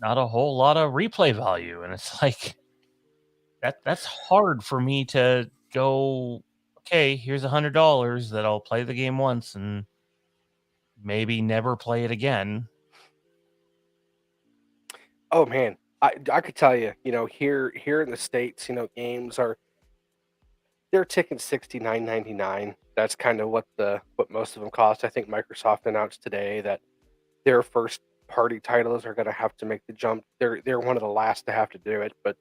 B: not a whole lot of replay value. And it's like that's hard for me to go. Okay, here's $100 that I'll play the game once and maybe never play it again.
E: Oh man, I could tell you, here in the States, games they're ticking $69.99. That's kind of what most of them cost. I think Microsoft announced today that their first party titles are going to have to make the jump. They're one of the last to have to do it, but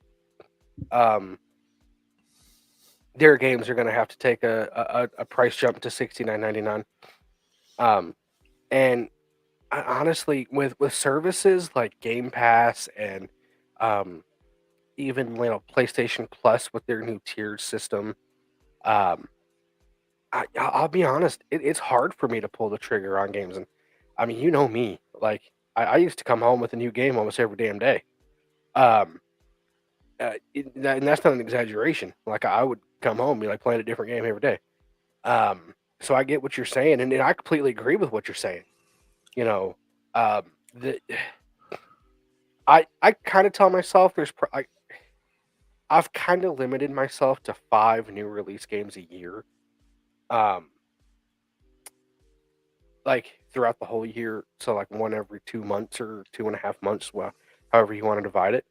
E: their games are going to have to take a price jump to $69.99. And honestly, with services like Game Pass and even PlayStation Plus with their new tiered system, I'll be honest, it's hard for me to pull the trigger on games. And I mean, you know me, like I used to come home with a new game almost every damn day. And that's not an exaggeration. Like I would come home and be like playing a different game every day. So I get what you're saying, and I completely agree with what you're saying. The I kind of tell myself I've kind of limited myself to 5 new release games a year. Like throughout the whole year, so like one every 2 months or 2.5 months, well, however you want to divide it.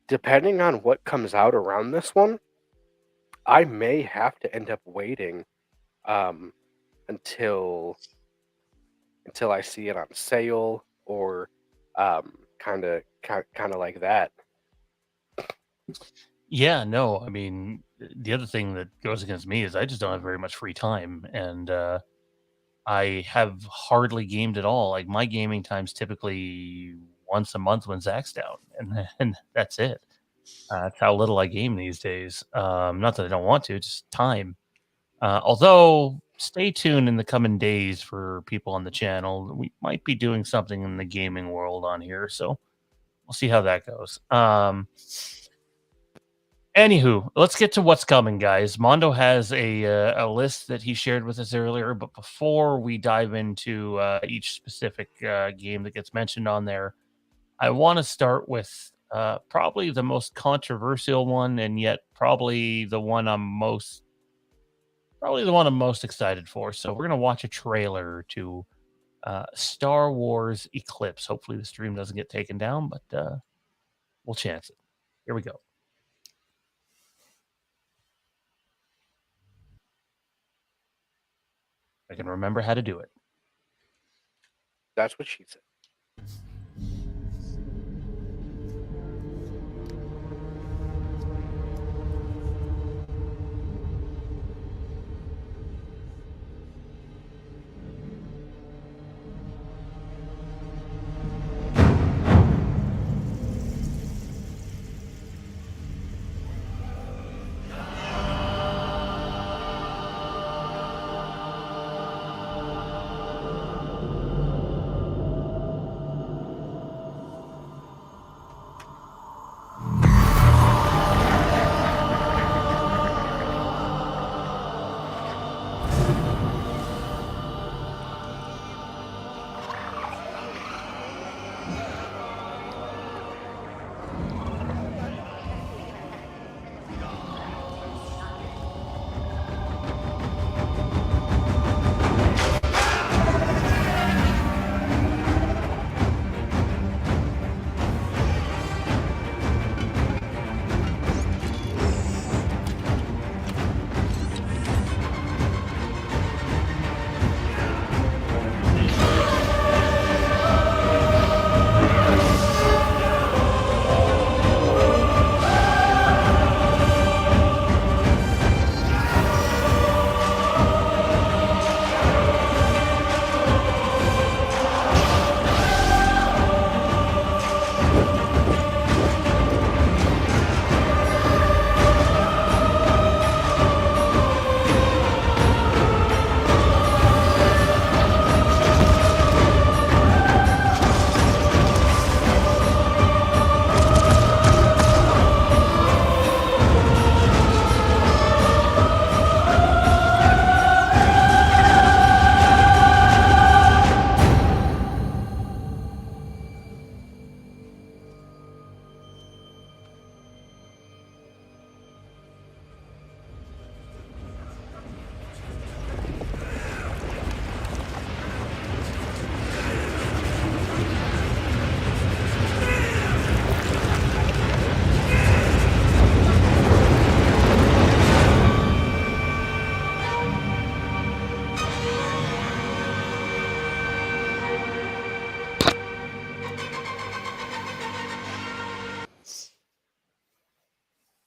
E: Depending on what comes out around this one, I may have to end up waiting until I see it on sale or kind of like that.
B: Yeah, no, I mean, the other thing that goes against me is I just don't have very much free time, and I have hardly gamed at all. Like, my gaming time's typically once a month when Zach's down, and that's it. That's how little I game these days. Not that I don't want to, just time. Although, stay tuned in the coming days for people on the channel. We might be doing something in the gaming world on here, so we'll see how that goes. Anywho, let's get to what's coming, guys. Mondo has a list that he shared with us earlier, but before we dive into each specific game that gets mentioned on there, I want to start with probably the most controversial one, and yet probably the one I'm most excited for. So we're gonna watch a trailer to Star Wars Eclipse. Hopefully, the stream doesn't get taken down, but we'll chance it. Here we go. I can remember how to do it.
E: That's what she said.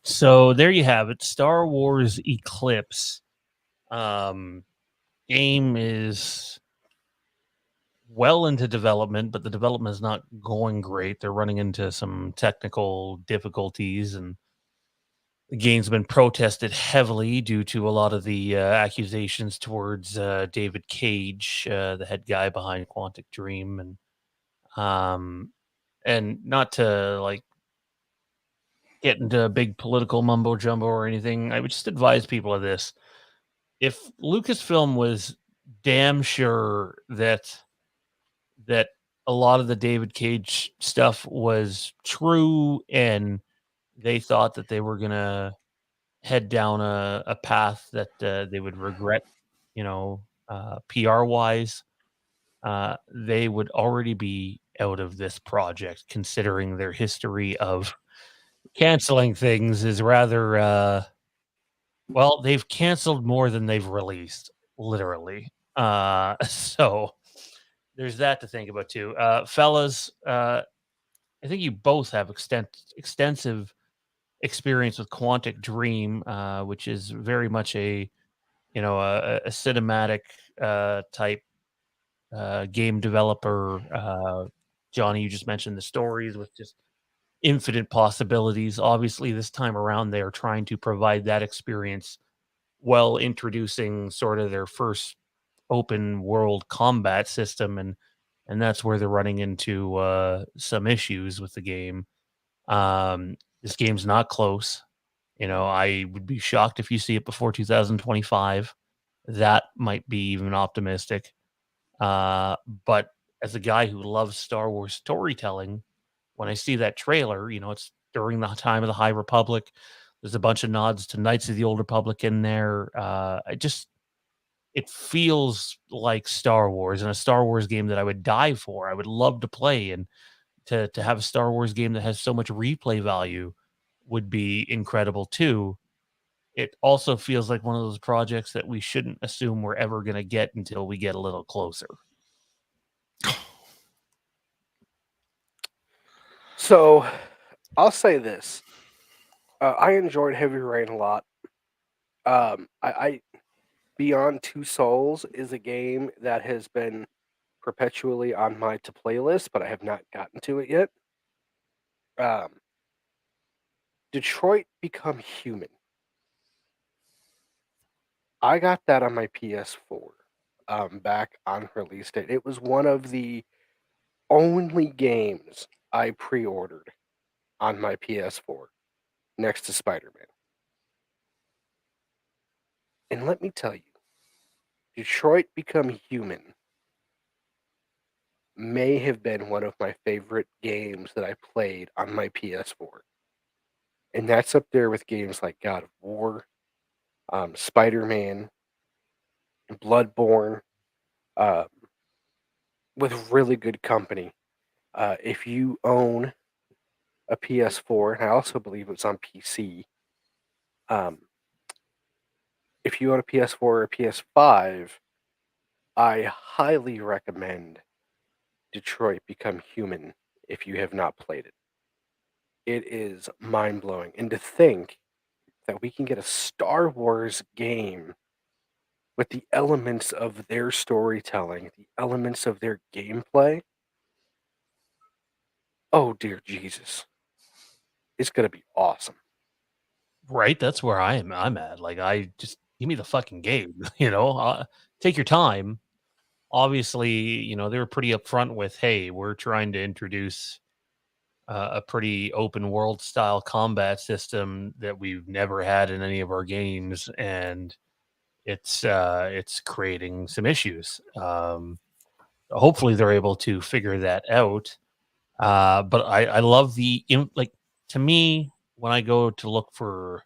B: So there you have it, Star Wars Eclipse. Game is well into development, but the development is not going great. They're running into some technical difficulties, and the game's been protested heavily due to a lot of the accusations towards David Cage, the head guy behind Quantic Dream, and not to like get into a big political mumbo jumbo or anything. I would just advise people of this: if Lucasfilm was damn sure that a lot of the David Cage stuff was true, and they thought that they were gonna head down a path that they would regret, PR wise, they would already be out of this project, considering their history of canceling things is rather well, they've canceled more than they've released, literally. So there's that to think about too. Fellas, I think you both have extensive experience with Quantic Dream, which is very much a cinematic type game developer. Johnny, you just mentioned the stories with just infinite possibilities. Obviously, this time around, they are trying to provide that experience while introducing sort of their first open world combat system, and that's where they're running into some issues with the game. This game's not close. I would be shocked if you see it before 2025. That might be even optimistic. But as a guy who loves Star Wars storytelling, when I see that trailer, it's during the time of the High Republic. There's a bunch of nods to Knights of the Old Republic in there. It feels like Star Wars, and a Star Wars game that I would die for. I would love to play, and to have a Star Wars game that has so much replay value would be incredible too. It also feels like one of those projects that we shouldn't assume we're ever going to get until we get a little closer.
E: So, I'll say this: I enjoyed Heavy Rain a lot. I Beyond Two Souls is a game that has been perpetually on my to play list, but I have not gotten to it yet. Um, Detroit Become Human. I got that on my PS4 back on release date. It was one of the only games I pre ordered on my PS4 next to Spider Man. And let me tell you, Detroit Become Human may have been one of my favorite games that I played on my PS4. And that's up there with games like God of War, Spider Man, Bloodborne, uh, with really good company. If you own a PS4, and I also believe it's on PC, um, if you own a PS4 or a PS5, I highly recommend Detroit Become Human if you have not played it. It is mind blowing. And to think that we can get a Star Wars game with the elements of their storytelling, the elements of their gameplay. Oh, dear Jesus. It's going to be awesome.
B: Right, that's where I'm at. Like, I just give me the fucking game, take your time. Obviously, they were pretty upfront with, hey, we're trying to introduce a pretty open world style combat system that we've never had in any of our games, and it's creating some issues. Hopefully, they're able to figure that out. But I love like, to me, when I go to look for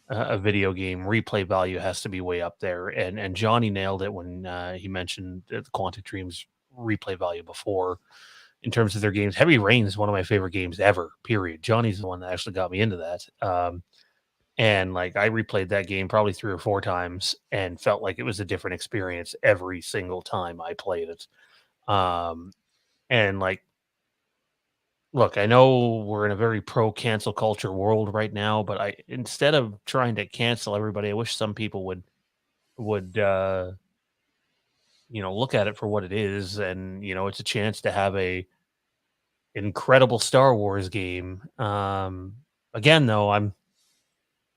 B: a video game, replay value has to be way up there. And Johnny nailed it when he mentioned the Quantic Dream's replay value before in terms of their games. Heavy Rain is one of my favorite games ever, period. Johnny's the one that actually got me into that. And like, I replayed that game probably 3 or 4 times and felt like it was a different experience every single time I played it. And like, look, I know we're in a very pro cancel culture world right now, but instead of trying to cancel everybody, I wish some people would look at it for what it is. And it's a chance to have a incredible Star Wars game. Again, though,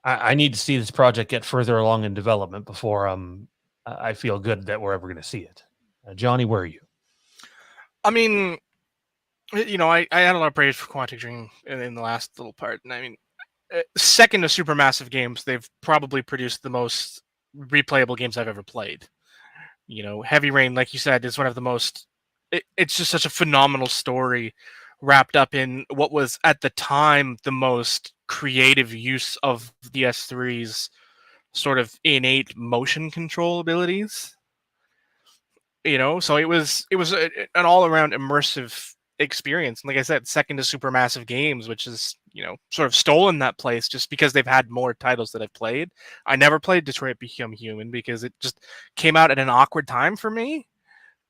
B: I need to see this project get further along in development before I feel good that we're ever going to see it. Johnny, where are you?
C: I mean, I had a lot of praise for Quantic Dream in the last little part, and I mean, second to Supermassive Games, they've probably produced the most replayable games I've ever played. Heavy Rain, like you said, is one of the most. It's just such a phenomenal story, wrapped up in what was at the time the most creative use of the S3's sort of innate motion control abilities. So it was an all around immersive experience. And like I said, second to Supermassive Games, which is sort of stolen that place just because they've had more titles that I've played. I never played Detroit Become Human because it just came out at an awkward time for me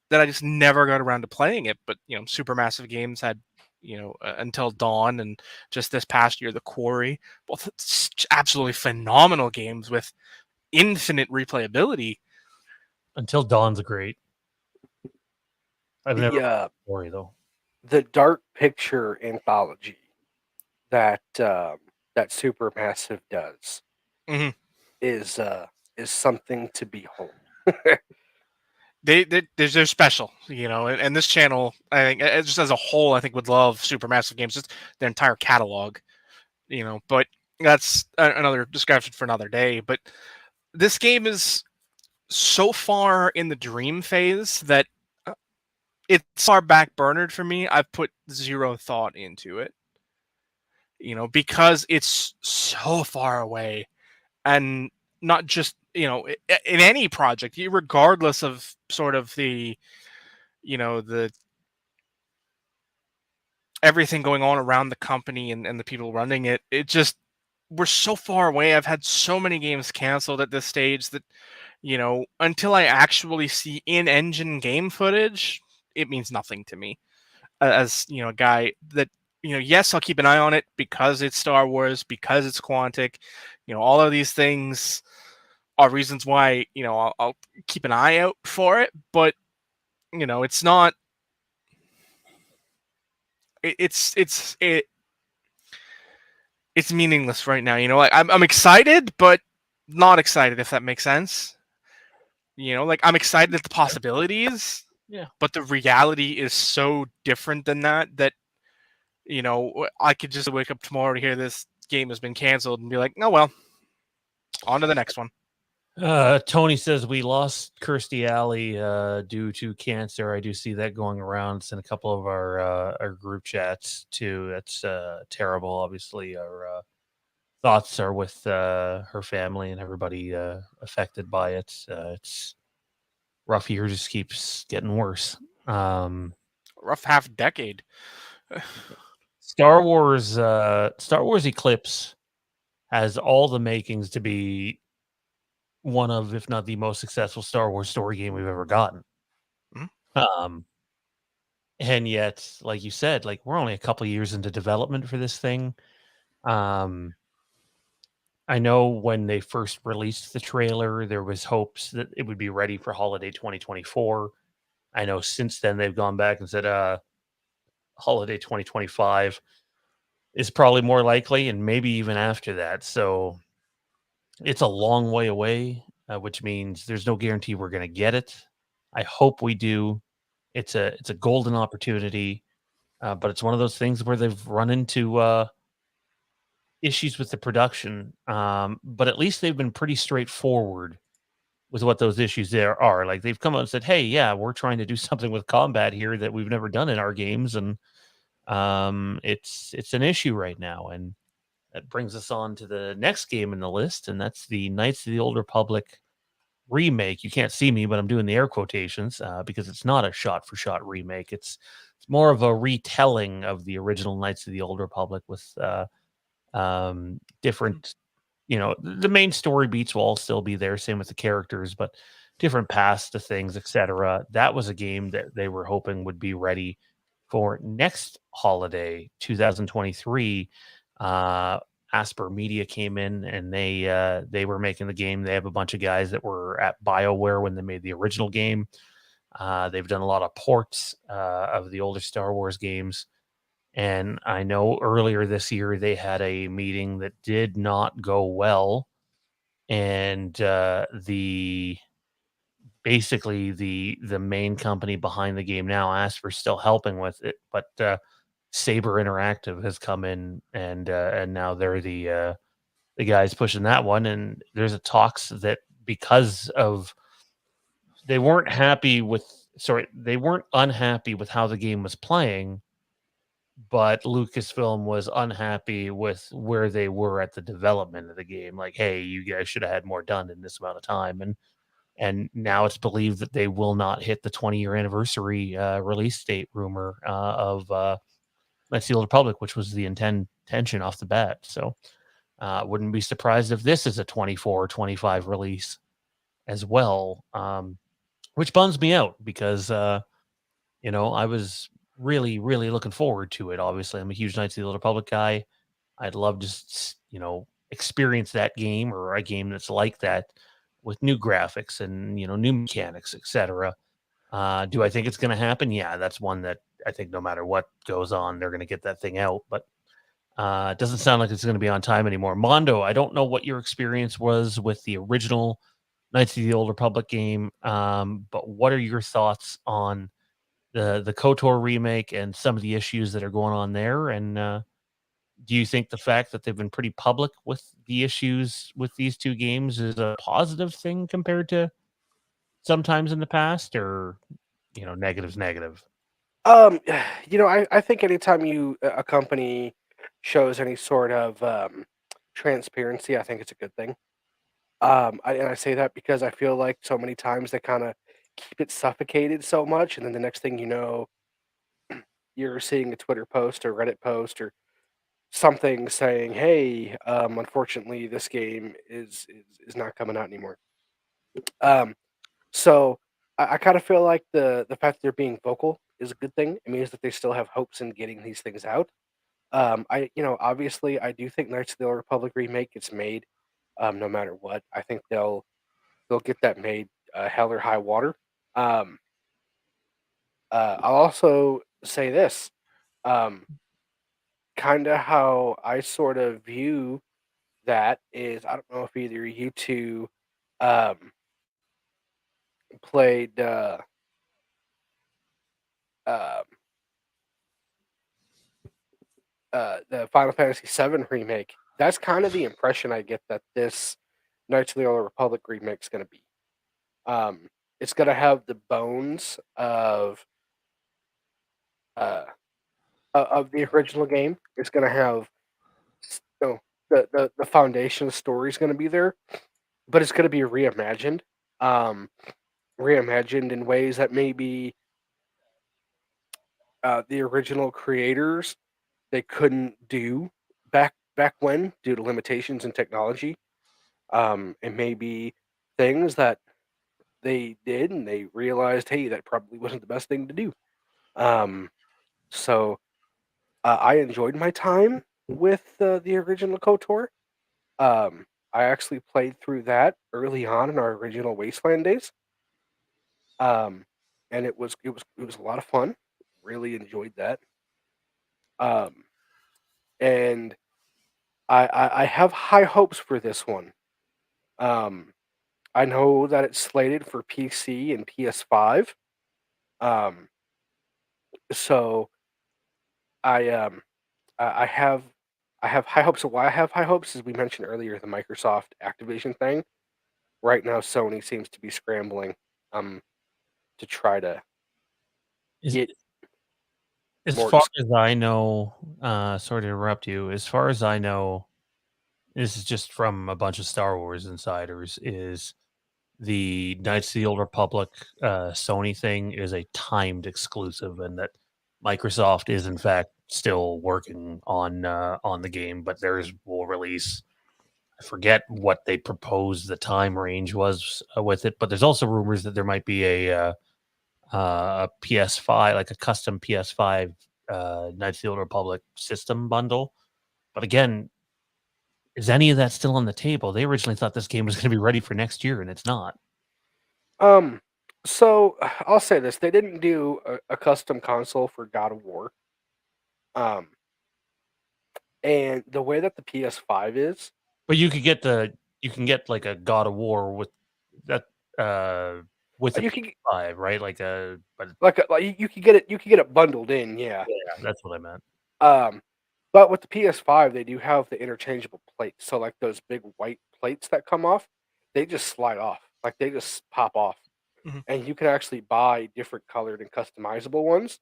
C: that I just never got around to playing it. But Supermassive Games had Until Dawn, and just this past year, The Quarry, both absolutely phenomenal games with infinite replayability.
B: Until Dawn's great. I've never
E: The
B: story though.
E: the Dark Picture anthology that that Supermassive does
C: Mhm.
E: is something to behold.
C: They're special, and this channel, I think, just as a whole, I think would love Supermassive Games, just their entire catalog, but that's another discussion for another day. But this game is so far in the dream phase that it's far backburnered for me. I've put zero thought into it, because it's so far away, and not just in any project, regardless of sort of the the everything going on around the company and the people running it. It just, we're so far away. I've had so many games canceled at this stage that until I actually see in-engine game footage, it means nothing to me. As a guy that yes, I'll keep an eye on it because it's Star Wars, because it's Quantic. All of these things are reasons why I'll keep an eye out for it. But it's not. It's meaningless right now. Like I'm excited, but not excited, if that makes sense. Like I'm excited at the possibilities,
B: Yeah.
C: but the reality is so different than that. I could just wake up tomorrow to hear this game has been canceled and be like, oh well, on to the next one.
B: Tony says we lost Kirstie Alley due to cancer. I do see that going around. It's in a couple of our group chats too. That's terrible. Obviously, our thoughts are with her family and everybody affected by it. It's rough year, just keeps getting worse.
C: Rough half decade.
B: Star Wars Eclipse has all the makings to be one of, if not the most successful Star Wars story game we've ever gotten.
C: Mhm.
B: And yet, like you said, like we're only a couple years into development for this thing. I know when they first released the trailer, there was hopes that it would be ready for holiday 2024. I know since then they've gone back and said holiday 2025 is probably more likely, and maybe even after that. So it's a long way away, which means there's no guarantee we're going to get it. I hope we do. It's a golden opportunity, but it's one of those things where they've run into issues with the production. But at least they've been pretty straightforward with what those issues there are. Like they've come out and said, "Hey, yeah, we're trying to do something with combat here that we've never done in our games, and it's an issue right now." And that brings us on to the next game in the list, and that's the Knights of the Old Republic remake. You can't see me, but I'm doing the air quotations because it's not a shot-for-shot remake. It's more of a retelling of the original Knights of the Old Republic with different. The main story beats will all still be there, same with the characters, but different paths to things, etc. That was a game that they were hoping would be ready for next holiday, 2023. Asper Media came in and they were making the game. They have a bunch of guys that were at BioWare when they made the original game. They've done a lot of ports of the older Star Wars games. And I know earlier this year they had a meeting that did not go well. And the basically the main company behind the game now, Asper, still helping with it, but Saber Interactive has come in and now they're the guys pushing that one. And there's a talks that because of they weren't they weren't unhappy with how the game was playing, but Lucasfilm was unhappy with where they were at the development of the game. Like, hey, you guys should have had more done in this amount of time. And now it's believed that they will not hit the 20-year anniversary release date rumor of Knights of the Old Republic, which was the intention off the bat. So wouldn't be surprised if this is a 24 or 25 release as well, which bums me out because, I was really, really looking forward to it. Obviously, I'm a huge Knights of the Old Republic guy. I'd love to, experience that game or a game that's like that with new graphics and, new mechanics, etc. Do I think it's going to happen? Yeah, that's one that I think no matter what goes on, they're going to get that thing out. But it doesn't sound like it's going to be on time anymore. Mondo, I don't know what your experience was with the original Knights of the Old Republic game, but what are your thoughts on the KOTOR remake and some of the issues that are going on there? And do you think the fact that they've been pretty public with the issues with these two games is a positive thing compared to sometimes in the past, or negative's negative?
E: Um, I think anytime a company shows any sort of transparency, I think it's a good thing. And I say that because I feel like so many times they kind of keep it suffocated so much, and then the next thing you know, you're seeing a Twitter post or Reddit post or something saying, "Hey, unfortunately, this game is not coming out anymore." Um, so I kind of feel like the fact that they're being vocal is a good thing. It means that they still have hopes in getting these things out. Obviously, I do think Knights of the Old Republic remake gets made, no matter what. I think they'll get that made, hell or high water. Um, I'll also say this, kind of how I sort of view that is, I don't know if either you two um, played um, the Final Fantasy VII remake. That's kind of the impression I get that this Knights of the Old Republic remake is going to be. It's going to have the bones uh, of the original game. It's going to have the foundation story is going to be there, but it's going to be reimagined, reimagined in ways that maybe the original creators they couldn't do back when due to limitations in technology, and maybe things that they did and they realized, hey, that probably wasn't the best thing to do. So I enjoyed my time with the original KOTOR. I actually played through that early on in our original Wasteland days, um, and it was a lot of fun. Really enjoyed that, um, and I have high hopes for this one. Um, I know that it's slated for PC and PS5. Um, so I um I have high hopes. So why I have high hopes is we mentioned earlier the Microsoft Activision thing. Right now, Sony seems to be scrambling um to try to
B: Is,
E: get
B: as
E: more.
B: far as I know, sorry to interrupt you. As far as I know, this is just from a bunch of Star Wars insiders. Is the Knights of the Old Republic Sony thing is a timed exclusive, and that Microsoft is in fact still working on the game, but theirs will release. I forget what they proposed the time range was with it, but there's also rumors that there might be a PS5, like a custom PS5 Knights of the Old Republic system bundle. But again, is any of that still on the table? They originally thought this game was going to be ready for next year, and it's not.
E: Um, so I'll say this: they didn't do a custom console for God of War. Um, and the way that the PS5 is,
B: But you can get like a God of War that uh with a
E: you can
B: PS5, right? But
E: you could get it. You could get it bundled in, yeah.
B: yeah, that's what I meant.
E: Um, but with the PS5, they do have the interchangeable plates. So like those big white plates that come off, they just slide off. Like they just pop off.
C: Mhm.
E: And you can actually buy different colored and customizable ones.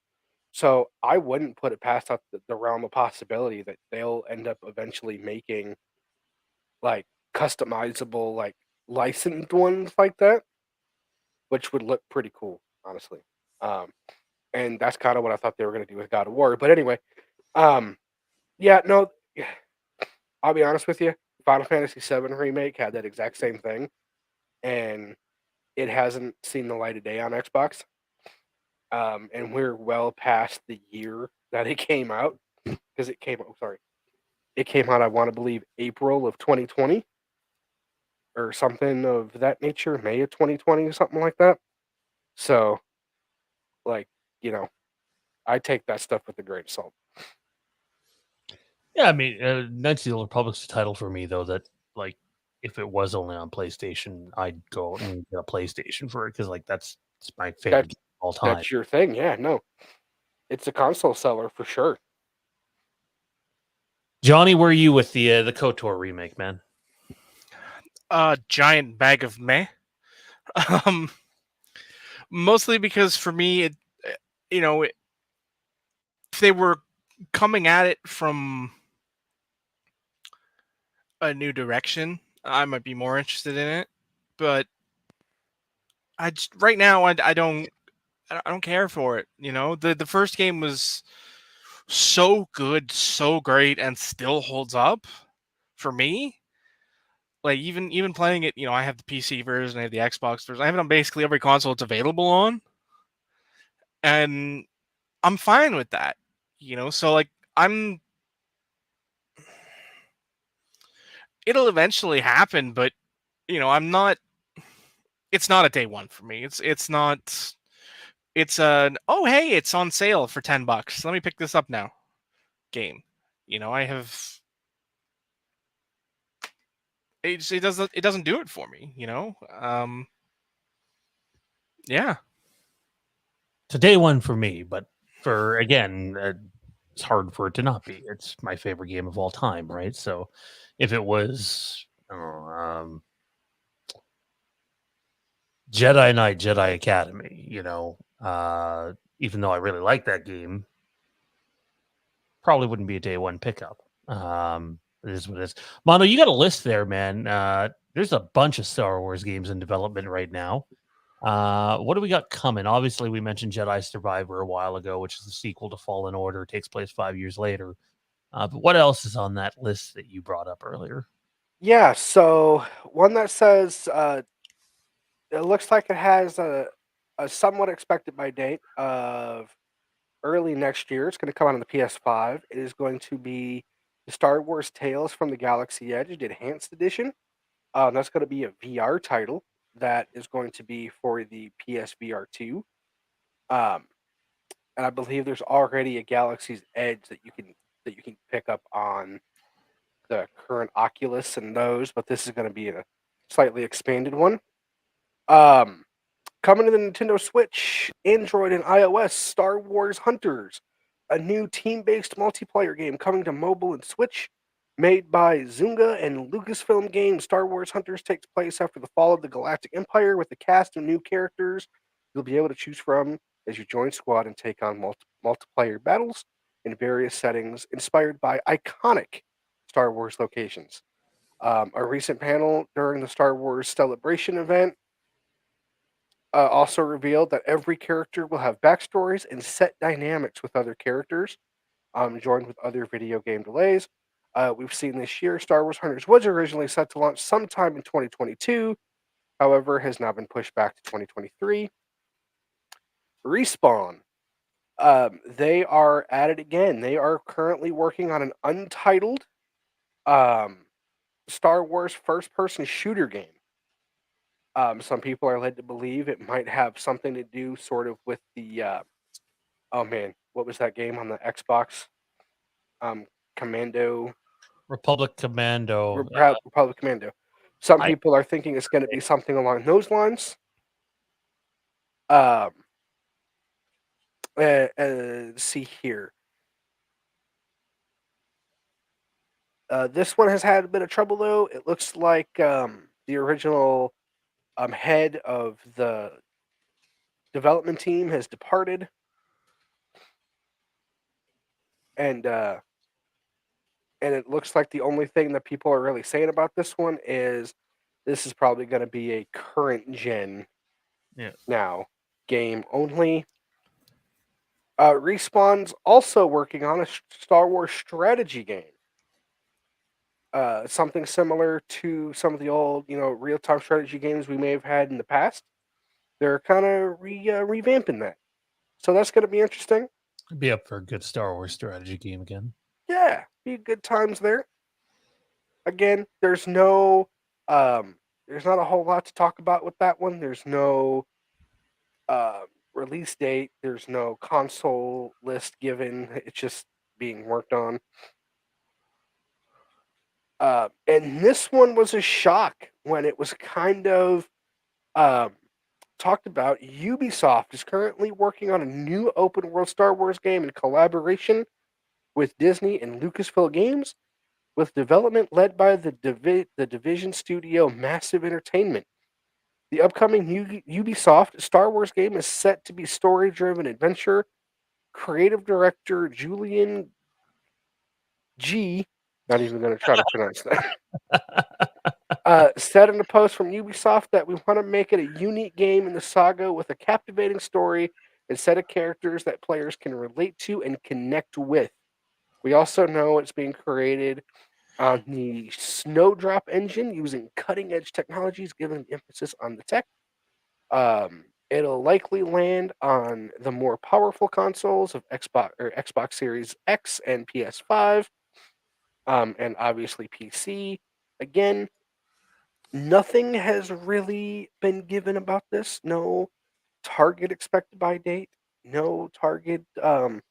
E: So I wouldn't put it past the realm of possibility that they'll end up eventually making like customizable, like licensed ones like that, which would look pretty cool, honestly. Um, and that's kind of what I thought they were going to do with God of War. But anyway, um, yeah, no, I'll be honest with you. Final Fantasy VII Remake had that exact same thing, and it hasn't seen the light of day on Xbox. And we're well past the year that it came out because it came out. Sorry, it came out. I want to believe April of 2020 or something of that nature, May of 2020 or something like that. So, like, you know, I take that stuff with a grain of salt.
B: Yeah, I mean, Knights of the Old Republic's a title for me though that like if it was only on PlayStation, I'd go out and get a PlayStation for it because like it's my favorite
E: That's
B: game of all time.
E: that's your thing, yeah. No, it's a console seller for sure.
B: Johnny, where are you with the KOTOR remake, man?
C: Giant bag of meh. Um, Mostly because for me, if they were coming at it from a new direction, I might be more interested in it. But right now, I don't care for it. The first game was so good, so great, and still holds up for me. Like even playing it, I have the PC version, I have the Xbox version, I have it on basically every console it's available on, and I'm fine with that. So like I'm it'll eventually happen, but I'm not. It's not a day one for me. It's not. It's an oh hey, it's on sale for $10. Let me pick this up now. Game. I have. It doesn't do it for me. Yeah.
B: It's a day one for me, but for again, it's hard for it to not be. It's my favorite game of all time, right? So if it was I don't know, Jedi Knight, Jedi Academy, even though I really like that game, probably wouldn't be a day one pickup. It is what it is. Mono, you got a list there, man. There's a bunch of Star Wars games in development right now. What do we got coming? Obviously, we mentioned Jedi Survivor a while ago, which is the sequel to Fallen Order. It takes place 5 years later. But what else is on that list that you brought up earlier?
E: Yeah, so one that says it looks like it has a somewhat expected by date of early next year. It's going to come out on the PS5. It is going to be the Star Wars Tales from the Galaxy Edge, the Enhanced Edition. That's going to be a VR title that is going to be for the PSVR 2. And I believe there's already a Galaxy's Edge that you can pick up on the current Oculus and those, but this is going to be a slightly expanded one. Coming to the Nintendo Switch, Android, and iOS, Star Wars Hunters, a new team-based multiplayer game coming to mobile and Switch, made by Zynga and Lucasfilm Games. Star Wars Hunters takes place after the fall of the Galactic Empire with a cast of new characters you'll be able to choose from as you join squad and take on multiplayer battles in various settings inspired by iconic Star Wars locations. A recent panel during the Star Wars Celebration event also revealed that every character will have backstories and set dynamics with other characters, joined with other video game delays. We've seen this year, Star Wars Hunters was originally set to launch sometime in 2022, however, has now been pushed back to 2023. Respawn, they are at it again. They are currently working on an untitled Star Wars first-person shooter game. Some people are led to believe it might have something to do sort of with the oh man, what was that game on the Xbox? Commando,
B: Republic Commando.
E: Republic Commando. Some
B: I-
E: people are thinking it's going to be something along those lines. See here. This one has had a bit of trouble though. It looks like the original head of the development team has departed, and it looks like the only thing that people are really saying about this one is this is probably going to be a current gen now game only. Respawn's also working on a Star Wars strategy game. Something similar to some of the old, real-time strategy games we may have had in the past. They're kind of revamping that. So that's going to be interesting.
B: I'd be up for a good Star Wars strategy game again.
E: Yeah, be good times there. Again, there's not a whole lot to talk about with that one. There's no release date. There's no console list given. It's just being worked on. And this one was a shock when it was kind of talked about. Ubisoft is currently working on a new open world Star Wars game in collaboration with Disney and Lucasfilm Games, with development led by the Division studio Massive Entertainment. The upcoming Ubisoft Star Wars game is set to be story-driven adventure. Creative director Julian G. Not even going to try to pronounce that. Said in a post from Ubisoft that we want to make it a unique game in the saga with a captivating story and set of characters that players can relate to and connect with. We also know it's being created on the Snowdrop engine using cutting-edge technologies, giving emphasis on the tech. It'll likely land on the more powerful consoles of Xbox Series X and PS5, and obviously PC. Again, nothing has really been given about this. No target expected by date. No target
B: The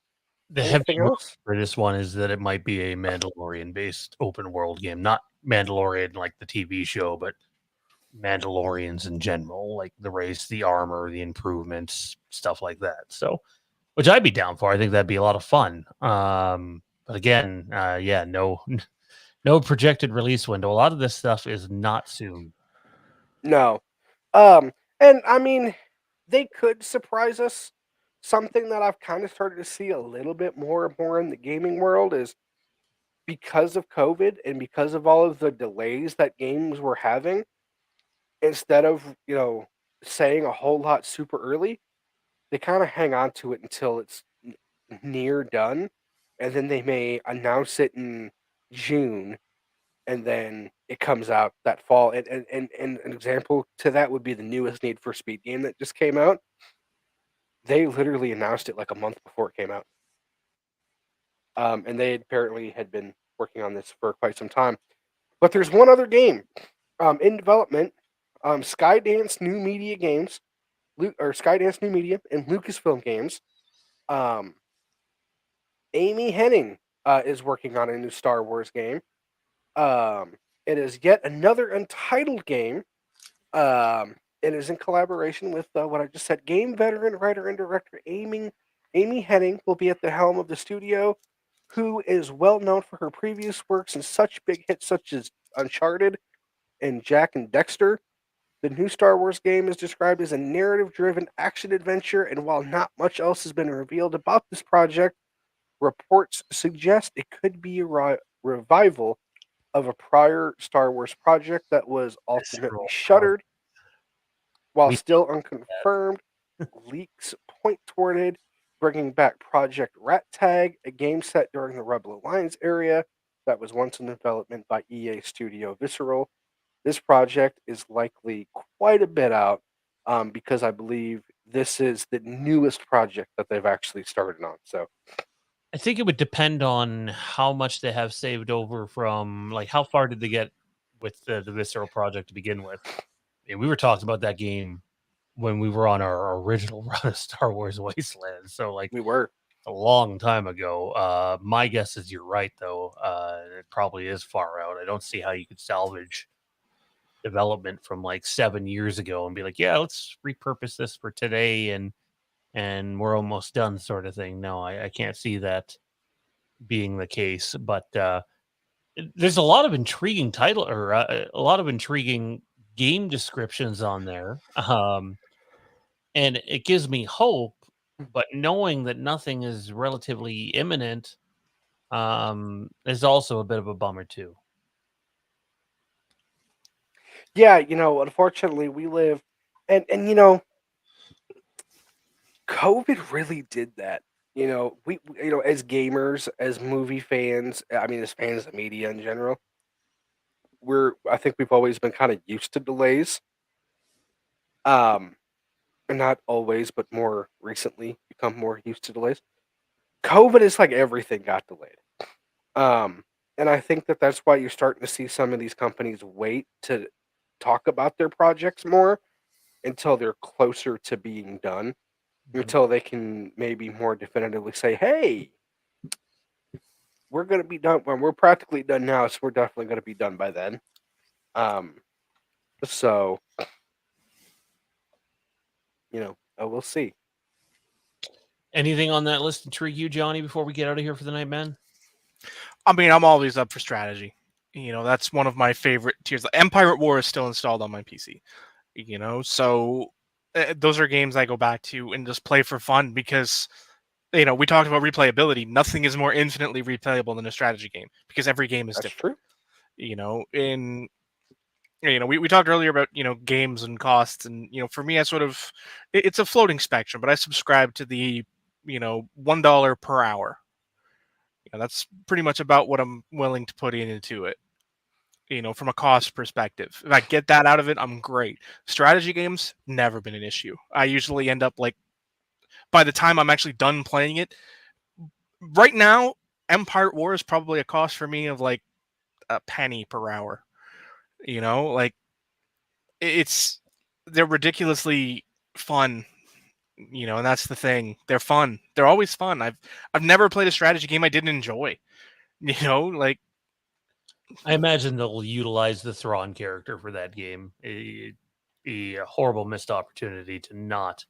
B: heavy
E: anything
B: rumor
E: else.
B: for this one is that it might be a Mandalorian-based open world game, not Mandalorian like the TV show, but Mandalorians in general, like the race, the armor, the improvements, stuff like that. So, which I'd be down for. I think that'd be a lot of fun. But again, yeah, no, no projected release window. A lot of this stuff is not soon.
E: No. And I mean, they could surprise us. Something that I've kind of started to see a little bit more and more in the gaming world is because of COVID and because of all of the delays that games were having, instead of, saying a whole lot super early, they kind of hang on to it until it's near done, and then they may announce it in June, and then it comes out that fall. And an example to that would be the newest Need for Speed game that just came out. They literally announced it like a month before it came out. And they apparently had been working on this for quite some time. But there's one other game in development. Skydance New Media Games, or Skydance New Media and Lucasfilm Games. Amy Hennig is working on a new Star Wars game. It is yet another Untitled game. It is in collaboration with what I just said. Game veteran, writer, and director Amy Hennig will be at the helm of the studio, who is well known for her previous works in such big hits such as Uncharted and Jack and Dexter. The new Star Wars game is described as a narrative-driven action adventure, and while not much else has been revealed about this project, reports suggest it could be a revival of a prior Star Wars project that was ultimately shuttered. While
B: We
E: still unconfirmed, leaks point toward it bringing back Project Rat Tag, a game set during the Rebel Alliance area that was once in development by EA Studio Visceral. This project is likely quite a bit out because I believe this is the newest project that they've actually started on. So
B: I think it would depend on how much they have saved over from, like, how far did they get with the Visceral project to begin with? And we were talking about that game when we were on our original run of Star Wars Wastelands. So, like,
E: we were.
B: a long time ago. My guess is you're right, though. It probably is far out. I don't see how you could salvage development from like 7 years ago and be like, yeah, let's repurpose this for today and we're almost done, sort of thing. No, I can't see that being the case. But there's a lot of intriguing title, or a lot of intriguing game descriptions on there, and it gives me hope. But knowing that nothing is relatively imminent is also a bit of a bummer too.
E: Yeah, unfortunately we live and COVID really did that. We as gamers, as movie fans, I mean as fans of media in general, I think we've always been kind of used to delays. Um Not always, but more recently become more used to delays. COVID is like everything got delayed. And I think that that's why you're starting to see some of these companies wait to talk about their projects more until they're closer to being done, until they can maybe more definitively say, "Hey, we're going to be done when we're practically done now, so we're definitely going to be done by then." So we'll see.
B: Anything on that list intrigue you, Johnny, before we get out of here for the night, man?
C: I mean, I'm always up for strategy. That's one of my favorite tiers. Empire at War is still installed on my PC. So those are games I go back to and just play for fun because, we talked about replayability. Nothing is more infinitely replayable than a strategy game because every game is different.
E: True.
C: We talked earlier about games and costs, and for me, it's a floating spectrum, but I subscribe to the $1 per hour. That's pretty much about what I'm willing to put into it. From a cost perspective, if I get that out of it, I'm great. Strategy games never been an issue. I usually end up like by the time I'm actually done playing it. Right now, Empire at War is probably a cost for me of like a penny per hour. You know, like they're ridiculously fun. You know, and that's the thing. They're fun. They're always fun. I've never played a strategy game I didn't enjoy. You know, like
B: I imagine they'll utilize the Thrawn character for that game. A horrible missed opportunity to not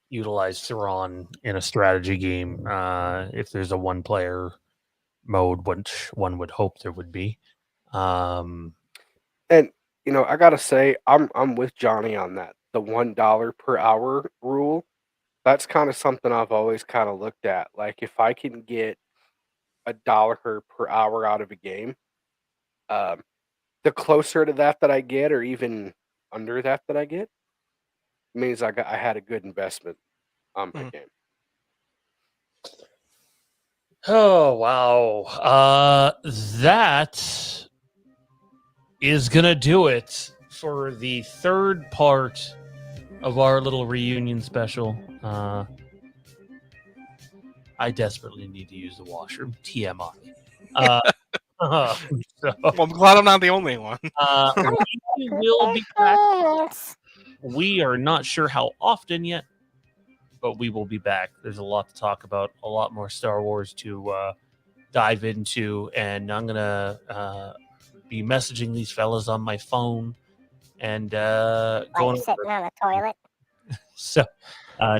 B: utilize Thrawn in a strategy game. If there's a one-player mode, which one would hope there would be.
E: And you know, I gotta say, I'm with Johnny on that. The $1 per hour rule. That's kind of something I've always kind of looked at. Like if I can get $1 per hour out of a game, um, the closer to that I get, or even under that I get, means I had a good investment on my
C: Mhm.
E: game.
B: Oh wow! That is gonna do it for the third part of our little reunion special. I desperately need to use the washroom. TMI. So,
C: well, I'm glad I'm not the only one.
B: we will be back. We are not sure how often yet, but we will be back. There's a lot to talk about, a lot more Star Wars to dive into, and I'm gonna be messaging these fellas on my phone and going
F: Like sitting on the toilet.
B: So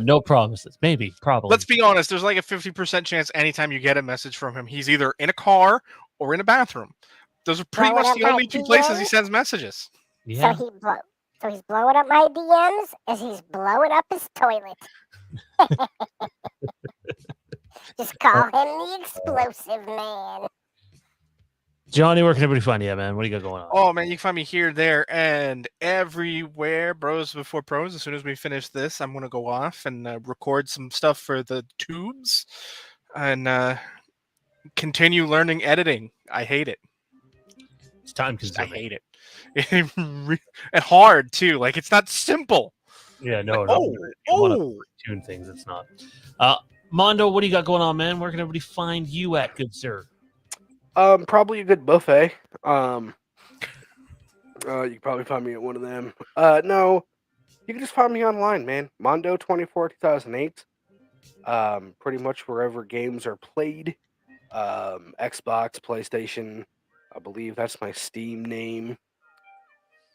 B: no promises. Maybe, probably.
C: Let's be honest. There's like a 50% chance anytime you get a message from him, he's either in a car or in a bathroom. Those are pretty
F: Blowing
C: much
F: up
C: the
F: my
C: only two places he
F: DMs?
C: sends messages.
B: Yeah.
F: So he's blowing up my DMs as he's blowing up his toilet. Just call him the explosive man.
B: Johnny, where can everybody find you, man? What do you got going on?
C: Oh man, you can find me here, there, and everywhere. Bros before pros. As soon as we finish this, I'm gonna go off and record some stuff for the tubes, and continue learning editing. I hate it.
B: It's time
C: I
B: consuming.
C: hate it. And hard too. Like it's not simple.
B: Yeah, no,
C: Like,
B: no. You want to tune things, it's not. Mondo, what do you got going on, man? Where can everybody find you at, good sir?
E: Probably a good buffet. You can probably find me at one of them. No, you can just find me online, man. Mondo 24 2008. Pretty much wherever games are played. Xbox, PlayStation. I believe that's my Steam name.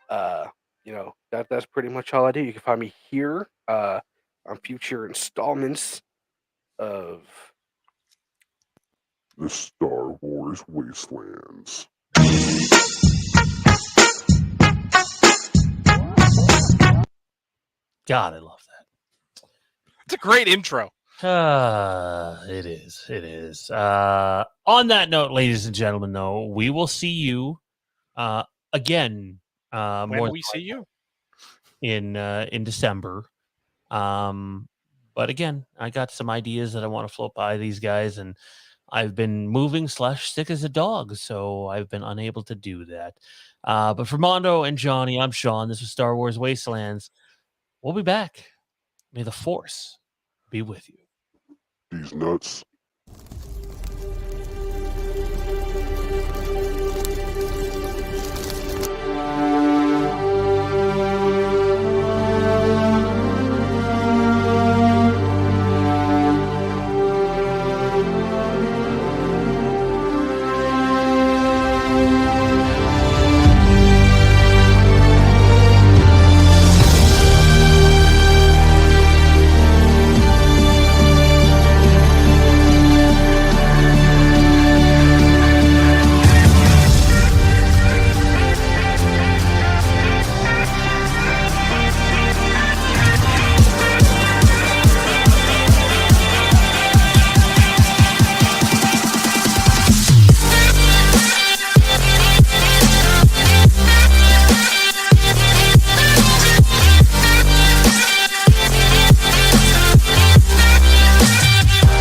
E: You know, that's pretty much all I do. You can find me here on future installments of
D: The Star Wars Wastelands.
B: God, I love that.
C: It's a great intro.
B: It is. It is. On that note, ladies and gentlemen, though, we will see you again.
C: When we see you
B: in December. But again, I got some ideas that I want to float by these guys, and I've been moving / sick as a dog, so I've been unable to do that. But for Mondo and Johnny, I'm Sean. This was Star Wars Wastelands. We'll be back. May the Force be with you.
D: These nuts